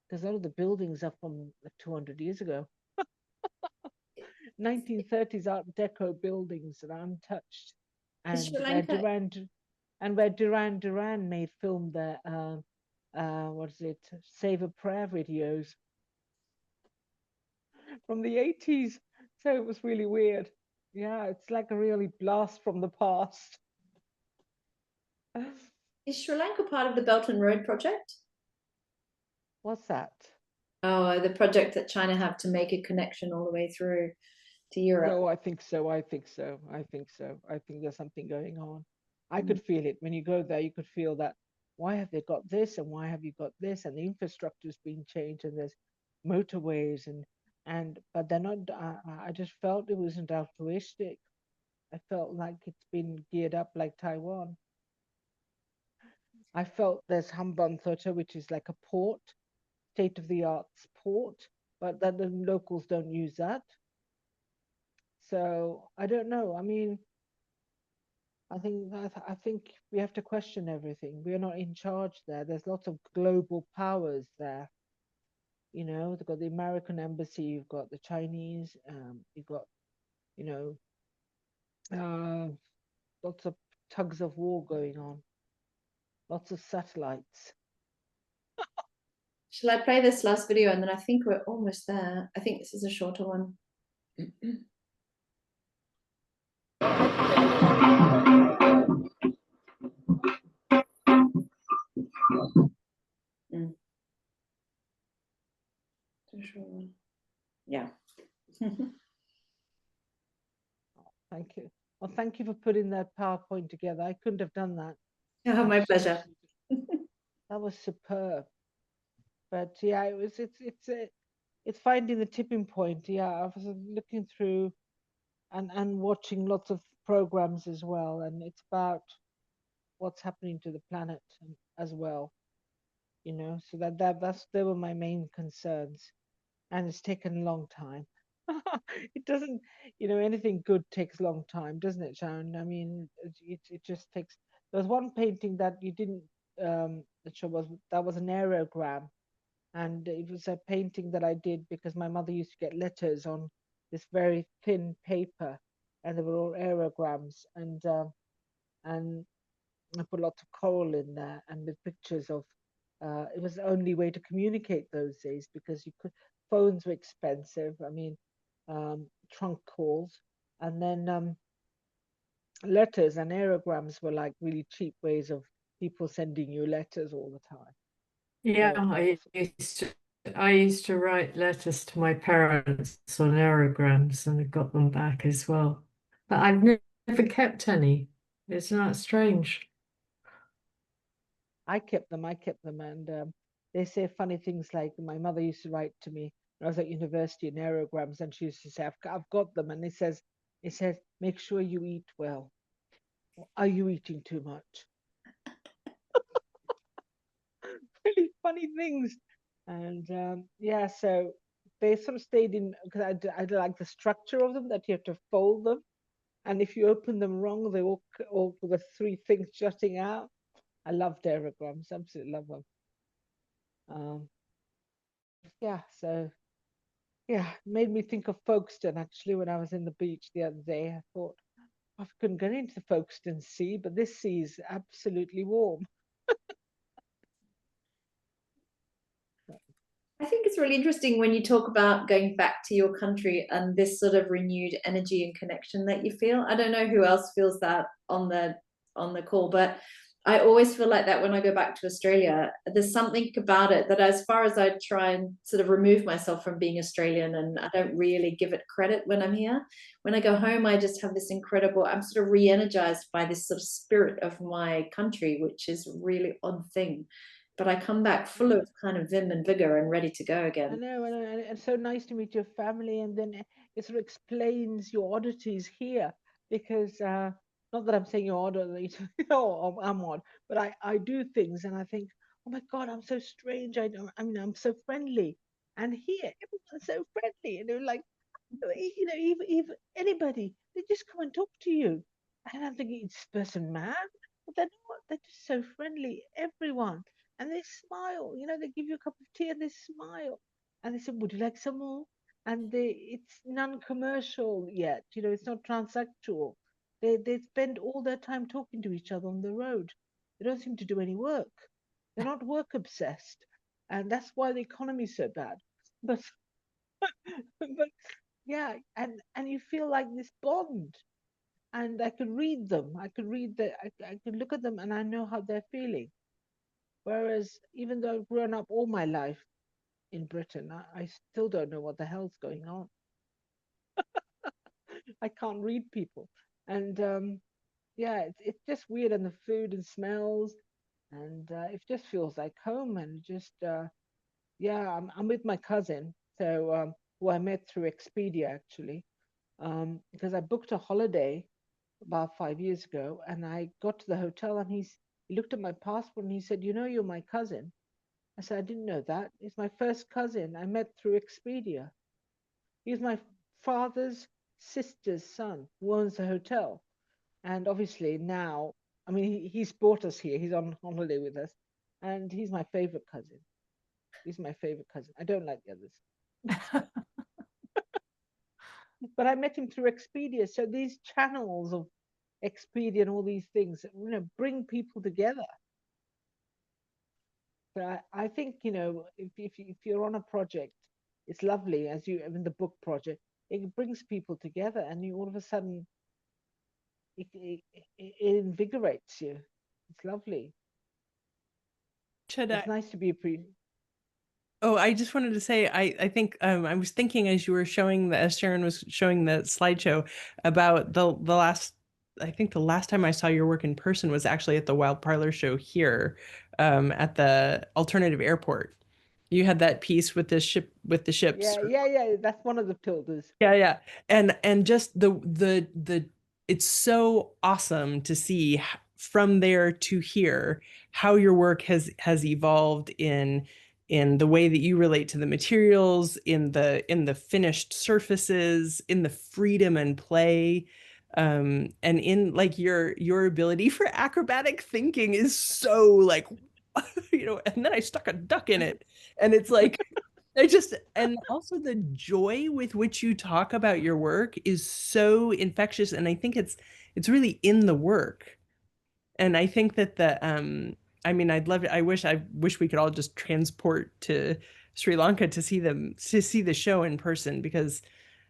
Speaker 2: because a lot of the buildings are from 200 years ago. 1930s Art Deco buildings that are untouched, and where Duran made film their what is it, Save a Prayer videos from the 80s. So it was really weird. Yeah, it's like a really blast from the past.
Speaker 1: Is Sri Lanka part of the Belt and Road project?
Speaker 2: What's that?
Speaker 1: Oh, the project that China have to make a connection all the way through to Europe.
Speaker 2: No, I think so. I think there's something going on. I could feel it when you go there. You could feel that. Why have they got this, and why have you got this? And the infrastructure's been changed, and there's motorways, but they're not. I just felt it wasn't altruistic. I felt like it's been geared up like Taiwan. I felt there's Hambantota, which is like a port, state-of-the-art port, but that the locals don't use that. So I don't know. I mean, I think we have to question everything. We're not in charge there. There's lots of global powers there. You know, they've got the American embassy, you've got the Chinese, you've got, you know, lots of tugs of war going on, lots of satellites.
Speaker 1: Shall I play this last video and then I think we're almost there. I think this is a shorter one. Yeah.
Speaker 2: Thank you. Well, thank you for putting that PowerPoint together. I couldn't have done that.
Speaker 1: Oh, my pleasure.
Speaker 2: That was superb. But yeah, it's finding the tipping point. Yeah, I was looking through and watching lots of programs as well, and it's about what's happening to the planet as well. You know, so they were my main concerns, and it's taken a long time. It doesn't, you know, anything good takes a long time, doesn't it, Sharon? I mean, it just takes. There was one painting that you didn't that was an aerogram, and it was a painting that I did because my mother used to get letters on this very thin paper, and they were all aerograms, and I put lots of coral in there and with pictures of. It was the only way to communicate those days because phones were expensive. I mean, trunk calls, and then letters and aerograms were like really cheap ways of people sending you letters all the time.
Speaker 4: Yeah,
Speaker 2: So
Speaker 4: I used to write letters to my parents on aerograms and I got them back as well. But I've never kept any. Isn't that strange?
Speaker 2: I kept them, and they say funny things like my mother used to write to me, when I was at university in aerograms, and she used to say, I've got them. And it says, make sure you eat well. Are you eating too much? Really funny things. And yeah, so they sort of stayed in, because I like the structure of them, that you have to fold them. And if you open them wrong, they all the three things jutting out. I loved aerograms, absolutely love them. Yeah, so yeah, made me think of Folkestone actually when I was in the beach the other day. I thought, I couldn't get into the Folkestone Sea, but this sea is absolutely warm.
Speaker 1: I think it's really interesting when you talk about going back to your country and this sort of renewed energy and connection that you feel. I don't know who else feels that on the call, but I always feel like that when I go back to Australia. There's something about it that, as far as I try and sort of remove myself from being Australian, and I don't really give it credit when I'm here, when I go home, I just have this incredible, I'm sort of re-energized by this sort of spirit of my country, which is a really odd thing. But I come back full of kind of vim and vigor and ready to go again.
Speaker 2: I know, and it's so nice to meet your family, and then it sort of explains your oddities here, because not that I'm saying you're odd, or I'm odd, but I do things and I think, oh my God, I'm so strange. I mean, I'm so friendly, and here everyone's so friendly, and they're like, even anybody, they just come and talk to you, and I'm thinking, is this person mad? But they're not. They're just so friendly, everyone, and they smile. They give you a cup of tea and they smile, and they say, "Would you like some more?" And it's non-commercial yet. It's not transactional. They spend all their time talking to each other on the road. They don't seem to do any work. They're not work obsessed, and that's why the economy is so bad. But but yeah, and you feel like this bond, and I could read them. I could read I could look at them, and I know how they're feeling. Whereas, even though I've grown up all my life in Britain, I still don't know what the hell's going on. I can't read people. And yeah, it's just weird. And the food and smells, and it just feels like home. And just, yeah, I'm with my cousin, so who I met through Expedia, actually, because I booked a holiday about 5 years ago, and I got to the hotel, and he looked at my passport, and he said, "You're my cousin." I said, "I didn't know that. He's my first cousin I met through Expedia. He's my father's sister's son who owns the hotel." And obviously now, I mean, he's brought us here. He's on holiday with us, and he's my favorite cousin. He's my favorite cousin. I don't like the others. But I met him through Expedia. So these channels of Expedia and all these things, bring people together. But I think, if you're on a project, it's lovely, as you in the book project, it brings people together, and you all of a sudden it invigorates you. It's lovely. It's nice to be
Speaker 5: Oh, I just wanted to say, I think I was thinking as you were showing as Sharon was showing the slideshow about the last, I think the last time I saw your work in person was actually at the Wild Parlour show here, at the alternative airport. You had that piece with the ships.
Speaker 2: Yeah. That's one of the Tildas.
Speaker 5: Yeah. And just the it's so awesome to see from there to here how your work has evolved in the way that you relate to the materials, in the finished surfaces, in the freedom and play, and in like your ability for acrobatic thinking is so like and then I stuck a duck in it, and it's like and also the joy with which you talk about your work is so infectious, and I think it's really in the work. And I think that I mean, I wish we could all just transport to Sri Lanka to see the show in person, because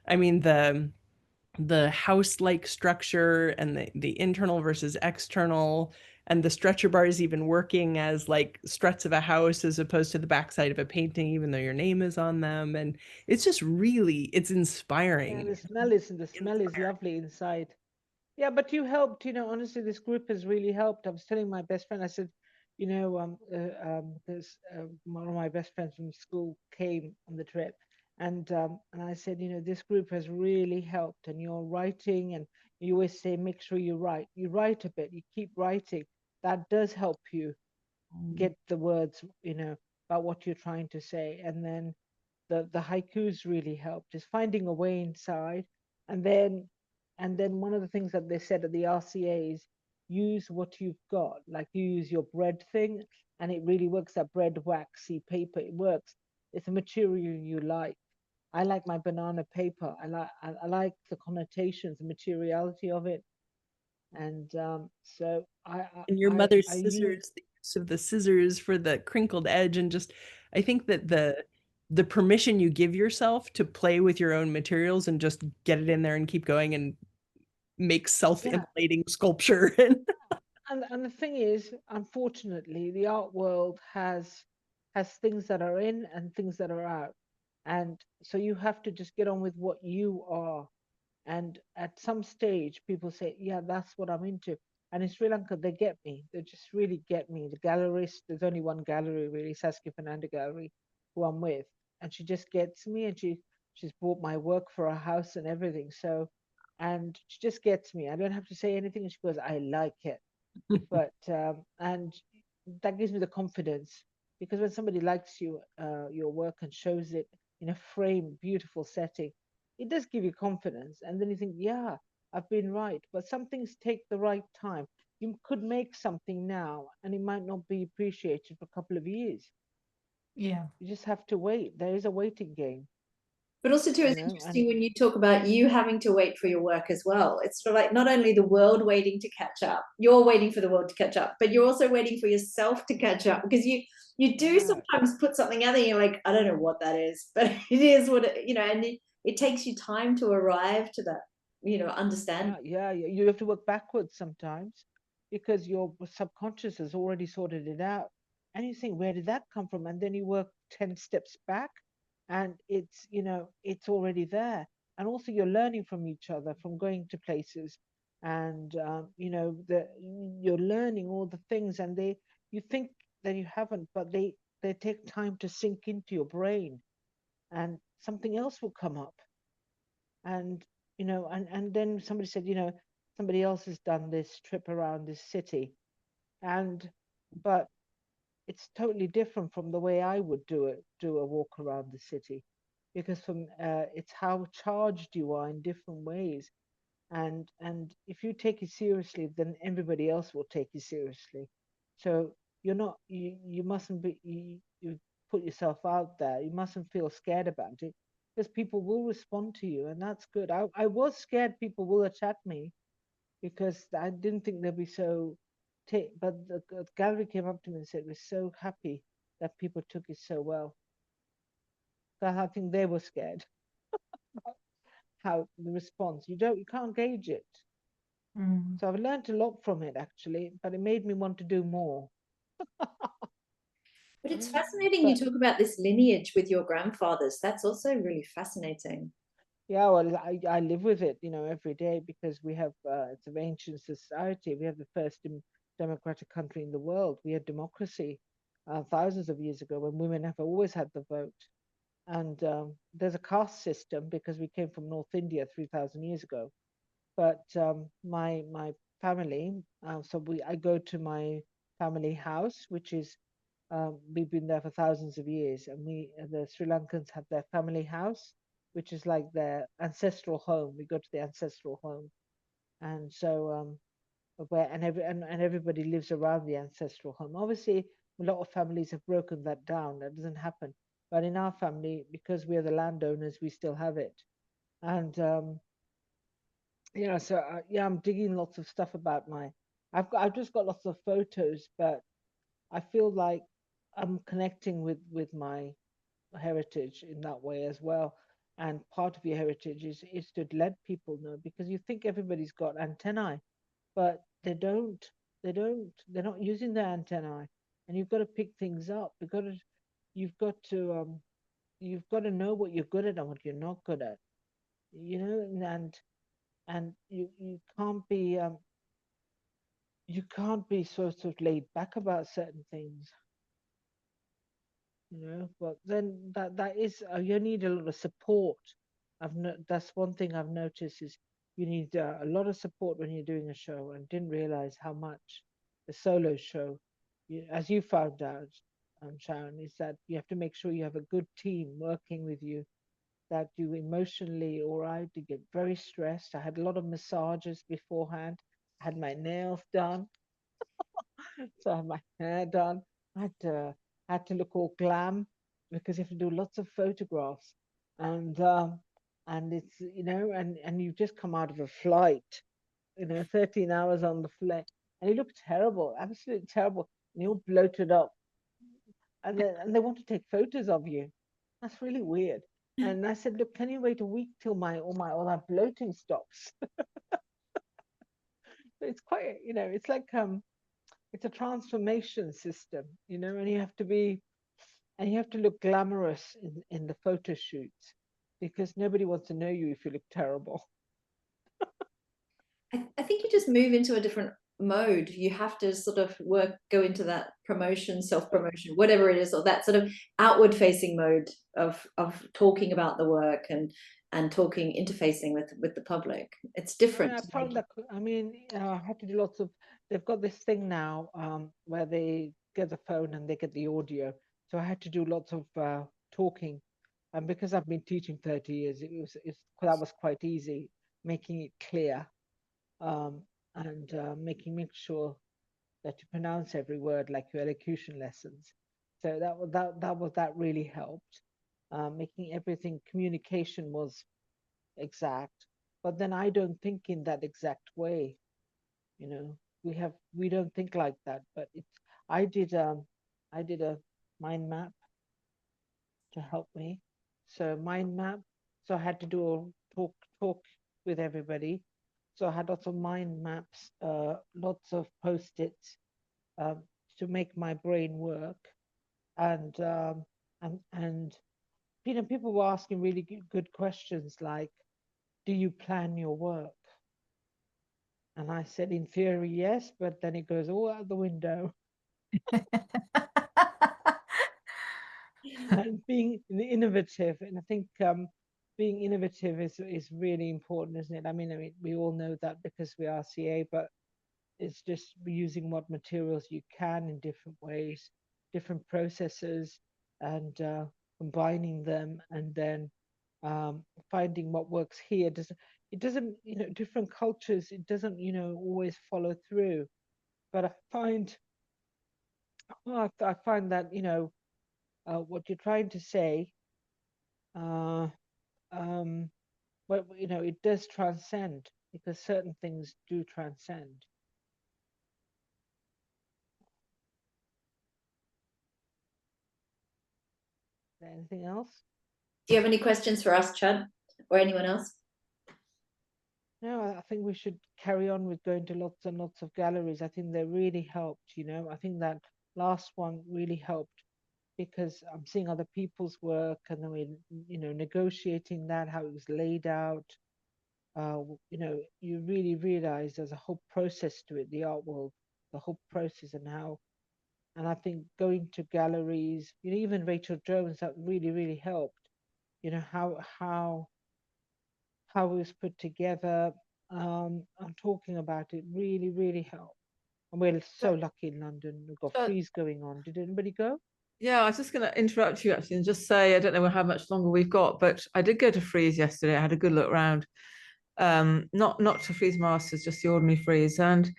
Speaker 5: I mean the house-like structure and the internal versus external, and the stretcher bars even working as like struts of a house as opposed to the backside of a painting, even though your name is on them. And it's just really, it's inspiring.
Speaker 2: Yeah, the smell is lovely inside. Yeah, but you helped, honestly, this group has really helped. I was telling my best friend, I said, there's one of my best friends from school came on the trip, And I said, this group has really helped, and you're writing, and you always say, make sure you write a bit, you keep writing. That does help you get the words, about what you're trying to say. And then the haikus really helped, just finding a way inside. And then one of the things that they said at the RCA is use what you've got. Like, you use your bread thing, and it really works. That bread waxy paper, it works. It's a material you like. I like my banana paper. I like the connotations, the materiality of it. And so
Speaker 5: And your mother's
Speaker 2: I use,
Speaker 5: scissors, the use of the scissors for the crinkled edge, and just I think that the permission you give yourself to play with your own materials and just get it in there and keep going and make
Speaker 2: yeah.
Speaker 5: self-immolating sculpture. And
Speaker 2: And the thing is, unfortunately, the art world has things that are in and things that are out. And so you have to just get on with what you are. And at some stage, people say, yeah, that's what I'm into. And in Sri Lanka, they get me. They just really get me. The gallerist, there's only one gallery really, Saskia Fernando Gallery, who I'm with. And she just gets me, and she's bought my work for her house and everything. So, and she just gets me. I don't have to say anything. And she goes, I like it. But and that gives me the confidence, because when somebody likes your work and shows it in a frame, beautiful setting, it does give you confidence. And then you think, yeah, I've been right. But some things take the right time. You could make something now and it might not be appreciated for a couple of years.
Speaker 4: Yeah.
Speaker 2: You just have to wait. There is a waiting game.
Speaker 1: But also too,
Speaker 2: You
Speaker 1: it's
Speaker 2: know,
Speaker 1: interesting
Speaker 2: and
Speaker 1: when you talk about you having to wait for your work as well. It's sort of like not only the world waiting to catch up, you're waiting for the world to catch up, but you're also waiting for yourself to catch up, because you do
Speaker 2: yeah,
Speaker 1: sometimes put something out there and you're like, I don't know what that is, but it is what it, and it takes you time to arrive to that, understand.
Speaker 2: yeah. You have to work backwards sometimes, because your subconscious has already sorted it out. And you think, where did that come from? And then you work 10 steps back, and it's already there. And also you're learning from each other, from going to places. And, you're learning all the things, and you think that you haven't, but they take time to sink into your brain, and something else will come up. And and then somebody said, somebody else has done this trip around this city, and but it's totally different from the way I would do a walk around the city, because it's how charged you are in different ways. And if you take it seriously, then everybody else will take you seriously. So you mustn't you put yourself out there. You mustn't feel scared about it, because people will respond to you, and that's good. I was scared people will attack me, because I didn't think they'd be so but the gallery came up to me and said, we're so happy that people took it so well. So I think they were scared. How the response, you can't gauge it.
Speaker 4: Mm.
Speaker 2: So I've learned a lot from it, actually, but it made me want to do more.
Speaker 1: But it's fascinating you
Speaker 2: But
Speaker 1: talk about this lineage with your grandfathers. That's also really fascinating.
Speaker 2: yeah, well, I live with it, every day, because we have it's an ancient society. We have the first democratic country in the world. We had democracy thousands of years ago, when women have always had the vote. And there's a caste system, because we came from North India 3,000 years ago. But my family, I go to my family house, which is we've been there for thousands of years, and the Sri Lankans have their family house, which is like their ancestral home. We go to the ancestral home, and so and everybody lives around the ancestral home. Obviously, a lot of families have broken that down. That doesn't happen, but in our family, because we are the landowners, we still have it. And so I'm digging lots of stuff about I've just got lots of photos, but I feel like I'm connecting with my heritage in that way as well. And part of your heritage is to let people know, because you think everybody's got antennae, but they're not using their antennae. And you've got to pick things up. You've got to you've got to know what you're good at and what you're not good at. And you can't be sort of laid back about certain things. you know. But then that is you need a lot of support. That's one thing I've noticed is you need a lot of support when you're doing a show, and didn't realize how much the solo show, as you found out, Sharon, is that you have to make sure you have a good team working with you, that you emotionally all right. You get very stressed. I had a lot of massages beforehand. I had my nails done, so I had my hair done. I had to look all glam because you have to do lots of photographs, and it's and you've just come out of a flight, 13 hours on the flight, and you look terrible, absolutely terrible, and you're bloated up, and they want to take photos of you. That's really weird. And I said, look, can you wait a week till all that bloating stops? It's quite, it's like it's a transformation system, and you have to look glamorous in the photo shoots, because nobody wants to know you if you look terrible.
Speaker 1: I think you just move into a different mode. You have to sort of go into that promotion, self-promotion, whatever it is, or that sort of outward facing mode of talking about the work and talking, interfacing with the public. It's different.
Speaker 2: I found that, I had to do lots of, they've got this thing now where they get the phone and they get the audio. So I had to do lots of talking. And because I've been teaching 30 years, that was quite easy, making it clear, and making sure that you pronounce every word like your elocution lessons. So that really helped. Making everything, communication was exact, but then I don't think in that exact way. We don't think like that. But I did a mind map to help me. So mind map. So I had to do a talk with everybody. So I had lots of mind maps, lots of post-its, to make my brain work, and people were asking really good questions like, do you plan your work? And I said, in theory, yes, but then it goes all out the window. And being innovative, and I think being innovative is really important, isn't it? I mean, we all know that because we are CA, but it's just using what materials you can in different ways, different processes, and combining them, and then finding what works here. It doesn't, different cultures, it doesn't, always follow through. But I find that, what you're trying to say, well, it does transcend, because certain things do transcend. Anything else?
Speaker 1: Do you have any questions for us, Chud, or anyone else?
Speaker 2: No, I think we should carry on with going to lots and lots of galleries. I think they really helped, I think that last one really helped, because I'm seeing other people's work, and then we, negotiating that, how it was laid out. You really realize there's a whole process to it, the art world, the whole process, and I think going to galleries, even Rachel Jones, that really, really helped. How it was put together, and talking about it really, really helped. And we're so lucky in London. We've got freeze going on. Did anybody go?
Speaker 6: Yeah, I was just going to interrupt you actually and just say, I don't know how much longer we've got, but I did go to Frieze yesterday. I had a good look around. Not to Frieze Masters, just the ordinary Frieze. And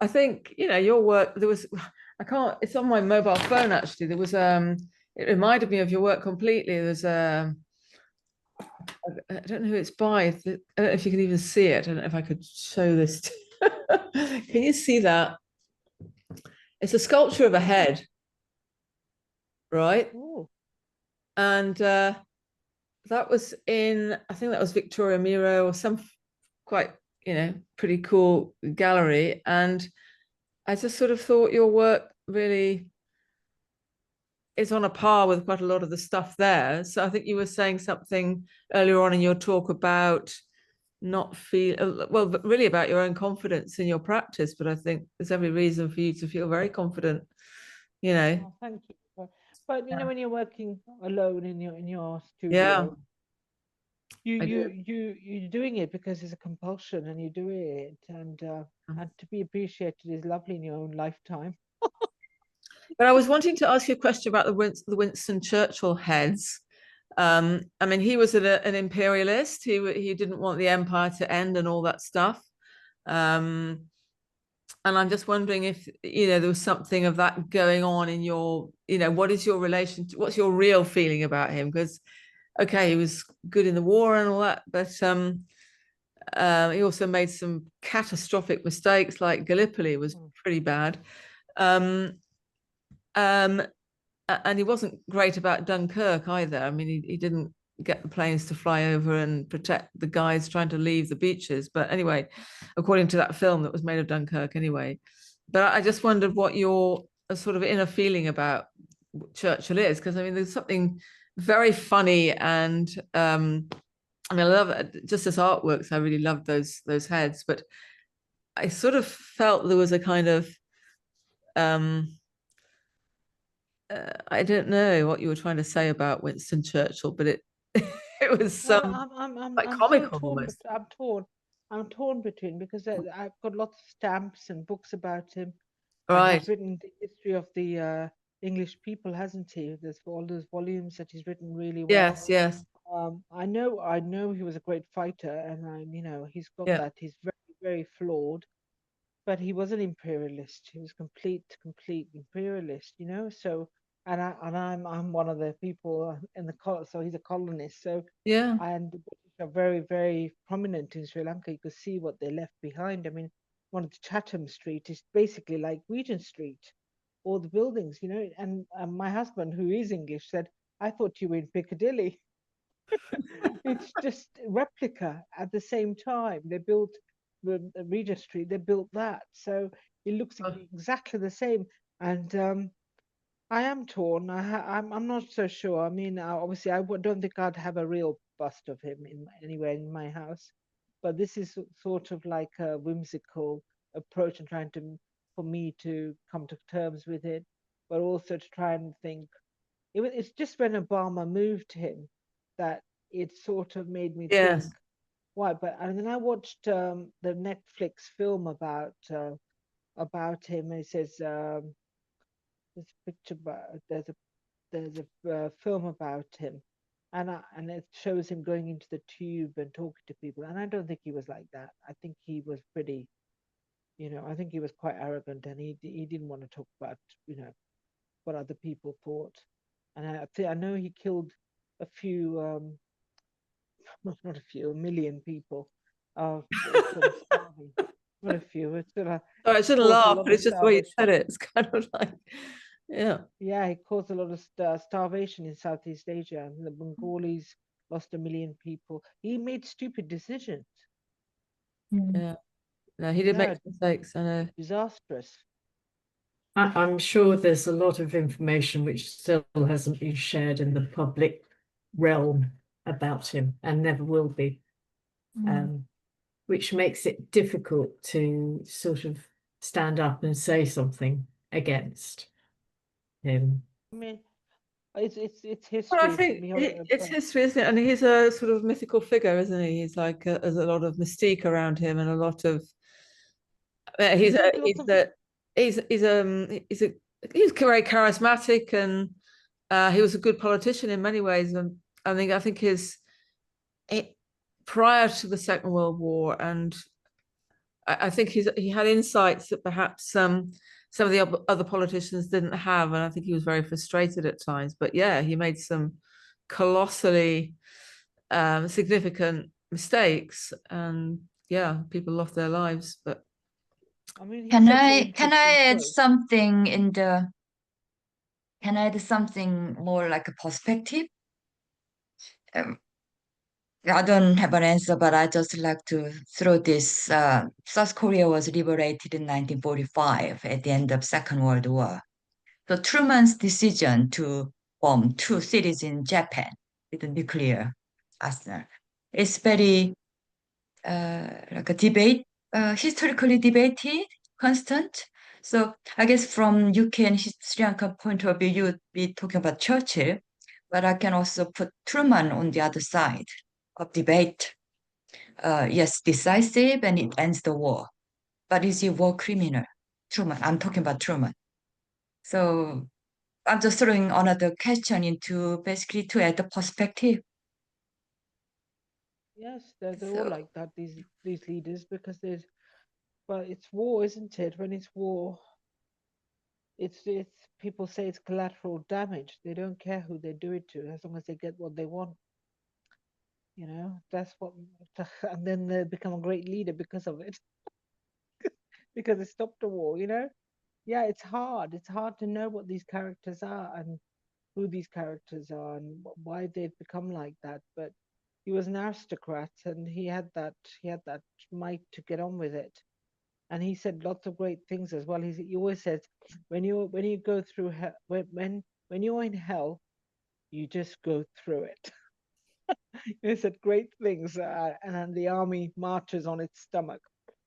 Speaker 6: I think, your work, it's on my mobile phone actually. There was, it reminded me of your work completely. There's I don't know who it's by. I don't know if you can even see it. I don't know if I could show this. Can you see that? It's a sculpture of a head, right?
Speaker 2: Ooh.
Speaker 6: And that was I think that was Victoria Miro, or some quite, pretty cool gallery. And I just sort of thought your work really is on a par with quite a lot of the stuff there. So I think you were saying something earlier on in your talk about but really about your own confidence in your practice. But I think there's every reason for you to feel very confident,
Speaker 2: Oh, thank you. But you know, when you're working alone in your
Speaker 6: Yeah.
Speaker 2: studio, you're doing it because it's a compulsion, and you do it, and to be appreciated is lovely in your own lifetime.
Speaker 6: But I was wanting to ask you a question about the Winston Churchill heads. I mean, he was an imperialist. He didn't want the empire to end and all that stuff. And I'm just wondering if, you know, there was something of that going on in your, you know, what is your relation to, what's your real feeling about him? Because, okay, he was good in the war and all that, but he also made some catastrophic mistakes, like Gallipoli was pretty bad. And he wasn't great about Dunkirk either. I mean, he didn't get the planes to fly over and protect the guys trying to leave the beaches. But anyway, according to that film that was made of Dunkirk anyway. But I just wondered what your sort of inner feeling about Churchill is, because I mean, there's something very funny, and I mean, I love it. Just as artworks, I really loved those heads, but I sort of felt there was a kind of I don't know what you were trying to say about Winston Churchill, but it it was
Speaker 2: Well,
Speaker 6: like
Speaker 2: I'm
Speaker 6: comical
Speaker 2: so torn.
Speaker 6: almost.
Speaker 2: I'm torn between, because I've got lots of stamps and books about him. And
Speaker 6: Right.
Speaker 2: he's written the history of the English people, hasn't he? There's all those volumes that he's written really well.
Speaker 6: Yes, yes.
Speaker 2: I know he was a great fighter, and you know, he's got
Speaker 6: Yeah.
Speaker 2: that. He's very, very flawed, but he was an imperialist. He was complete imperialist, you know. So, I'm one of the people in the so he's a colonist. So,
Speaker 6: Yeah.
Speaker 2: and the British are very, very prominent in Sri Lanka. You could see what they left behind. I mean, one of the Chatham Street is basically like Regent Street, all the buildings, you know. And my husband, who is English, said, "I thought you were in Piccadilly." It's just replica at the same time. They built the Regent Street, they built that. So it looks exactly the same. And I am torn. I'm not so sure. I mean, obviously, don't think I'd have a real bust of him anywhere in my house. But this is sort of like a whimsical approach, and trying for me to come to terms with it, but also to try and think. It's just when Obama moved him that it sort of made me
Speaker 6: Yes.
Speaker 2: think, why? But and then I watched the Netflix film about him. And it says there's a picture about there's a film about him, and it shows him going into the tube and talking to people. And I don't think he was like that. I think he was pretty, you know, I think he was quite arrogant, and he didn't want to talk about, you know, what other people thought. And I know he killed a few, not a few, a million people. Sort of starving. Not a few. It's sort of
Speaker 6: Sorry, I shouldn't
Speaker 2: caused a
Speaker 6: laugh,
Speaker 2: lot
Speaker 6: but
Speaker 2: of
Speaker 6: it's just the way you
Speaker 2: starvation.
Speaker 6: said it. It's kind of like, yeah.
Speaker 2: Yeah, it caused a lot of starvation in Southeast Asia. And the Bengalis lost 1 million people. He made stupid decisions.
Speaker 6: Yeah. No, he did make
Speaker 2: Yeah,
Speaker 6: mistakes, I know.
Speaker 2: disastrous.
Speaker 4: I'm sure there's a lot of information which still hasn't been shared in the public realm about him, and never will be, which makes it difficult to sort of stand up and say something against him.
Speaker 2: I mean, it's history.
Speaker 6: Well, I think it's history, isn't it? And he's a sort of mythical figure, isn't he? He's like there's a lot of mystique around him, and a lot of he's very charismatic, and he was a good politician in many ways. And I think prior to the Second World War, and I think he had insights that perhaps some of the other politicians didn't have, and I think he was very frustrated at times. But yeah, he made some colossally significant mistakes, and yeah, people lost their lives. But
Speaker 2: I mean,
Speaker 3: Can I add something more like a perspective? I don't have an answer, but I just like to throw this. South Korea was liberated in 1945 at the end of Second World War. So Truman's decision to bomb 2 cities in Japan with a nuclear arsenal is very like a debate, historically debated, constant. So I guess from UK and Sri Lanka point of view, you would be talking about Churchill, but I can also put Truman on the other side of debate. Yes, decisive and it ends the war, but is he a war criminal? Truman, I'm talking about Truman. So I'm just throwing another question into basically to add the perspective.
Speaker 2: Yes, they're all
Speaker 1: So-
Speaker 2: like that, these leaders, because well, it's war, isn't it? When it's war, it's people say it's collateral damage. They don't care who they do it to, as long as they get what they want. You know, that's what, and then they become a great leader because of it, because it stopped the war. You know, yeah, it's hard. It's hard to know what these characters are and who these characters are and why they've become like that. But he was an aristocrat, and he had that might to get on with it. And he said lots of great things as well. He always says, when you go through hell, when you're in hell, you just go through it. He said great things, and then the army marches on its stomach.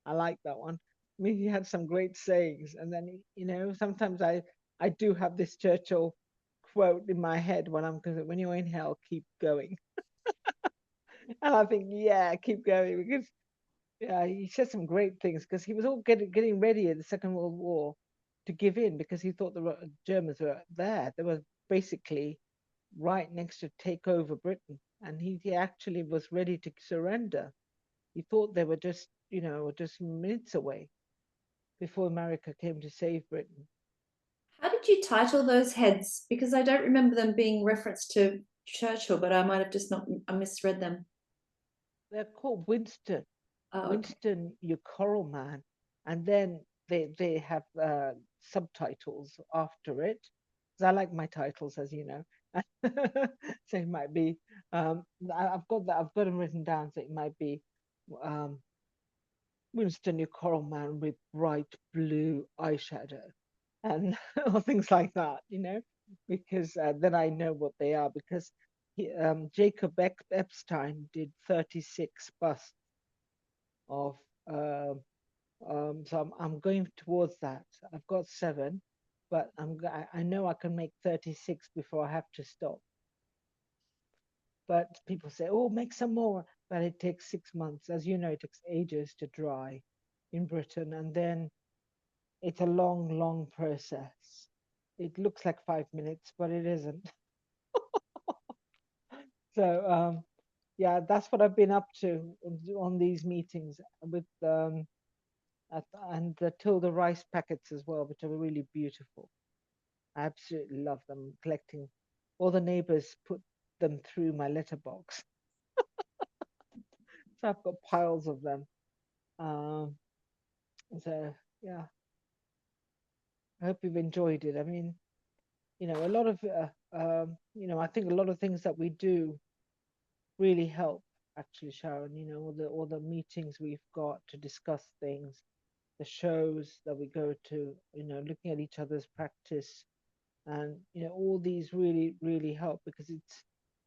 Speaker 2: I like that one. I mean, he had some great sayings. And then, you know, sometimes I do have this Churchill quote in my head when you're in hell, keep going. And I think, yeah, keep going, because yeah, he said some great things, because he was all getting ready at the Second World War to give in, because he thought the Germans were there. They were basically right next to take over Britain, and he actually was ready to surrender. He thought they were just, you know, just minutes away before America came to save Britain.
Speaker 1: How did you title those heads? Because I don't remember them being referenced to Churchill, but I might have just not, I misread them.
Speaker 2: They're called Winston.
Speaker 1: Oh, okay.
Speaker 2: Winston, your coral man, and then they have subtitles after it, because I like my titles, as you know. So it might be I've got them written down. So it might be Winston, your coral man with bright blue eyeshadow, and or things like that, you know, because then I know what they are, because Jacob Epstein did 36 busts of so I'm going towards that. I've got 7, but I know I can make 36 before I have to stop. But people say, oh, make some more, but it takes 6 months. As you know, it takes ages to dry in Britain, and then it's a long process. It looks like 5 minutes, but it isn't. So yeah, that's what I've been up to on these meetings with and the Tilda rice packets as well, which are really beautiful. I absolutely love them. Collecting, all the neighbors put them through my letterbox. So I've got piles of them. So yeah, I hope you've enjoyed it. I mean, you know, a lot of you know, I think a lot of things that we do really help, actually, Sharon. You know, all the meetings we've got to discuss things, the shows that we go to, you know, looking at each other's practice, and you know, all these really help, because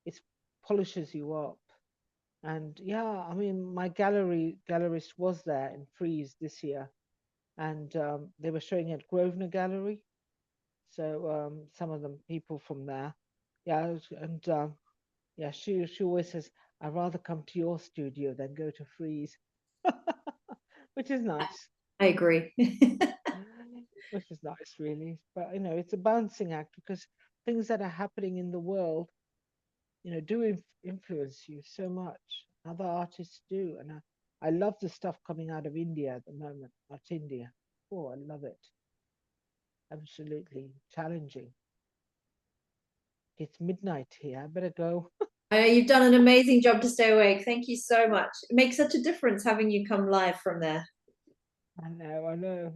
Speaker 2: it's polishes you up. And yeah, I mean, my gallerist was there in Frieze this year, and they were showing at Grosvenor Gallery. So some of them people from there, yeah, and yeah, she always says, I'd rather come to your studio than go to Frieze, which is nice.
Speaker 1: I agree.
Speaker 2: Which is nice, really. But you know, it's a balancing act, because things that are happening in the world, you know, do influence you so much. Other artists do, and I love the stuff coming out of India at the moment. That's India. Oh, I love it. Absolutely challenging. It's midnight here. I better go.
Speaker 1: I know you've done an amazing job to stay awake. Thank you so much. It makes such a difference having you come live from there.
Speaker 2: I know.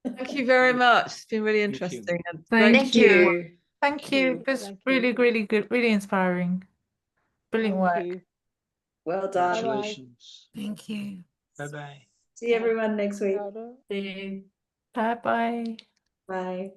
Speaker 6: Thank you very much. It's been really
Speaker 7: Thank you.
Speaker 6: interesting. And
Speaker 4: Thank
Speaker 6: great
Speaker 4: you.
Speaker 8: Thank you.
Speaker 2: you.
Speaker 8: It was
Speaker 2: Thank you.
Speaker 8: really good, really inspiring. Brilliant
Speaker 2: Thank
Speaker 8: work.
Speaker 2: you.
Speaker 1: Well done.
Speaker 2: Bye-bye.
Speaker 7: Congratulations.
Speaker 8: Thank you.
Speaker 7: Bye bye.
Speaker 1: See everyone next week.
Speaker 2: Ciao.
Speaker 4: See you.
Speaker 8: Bye bye.
Speaker 1: Bye.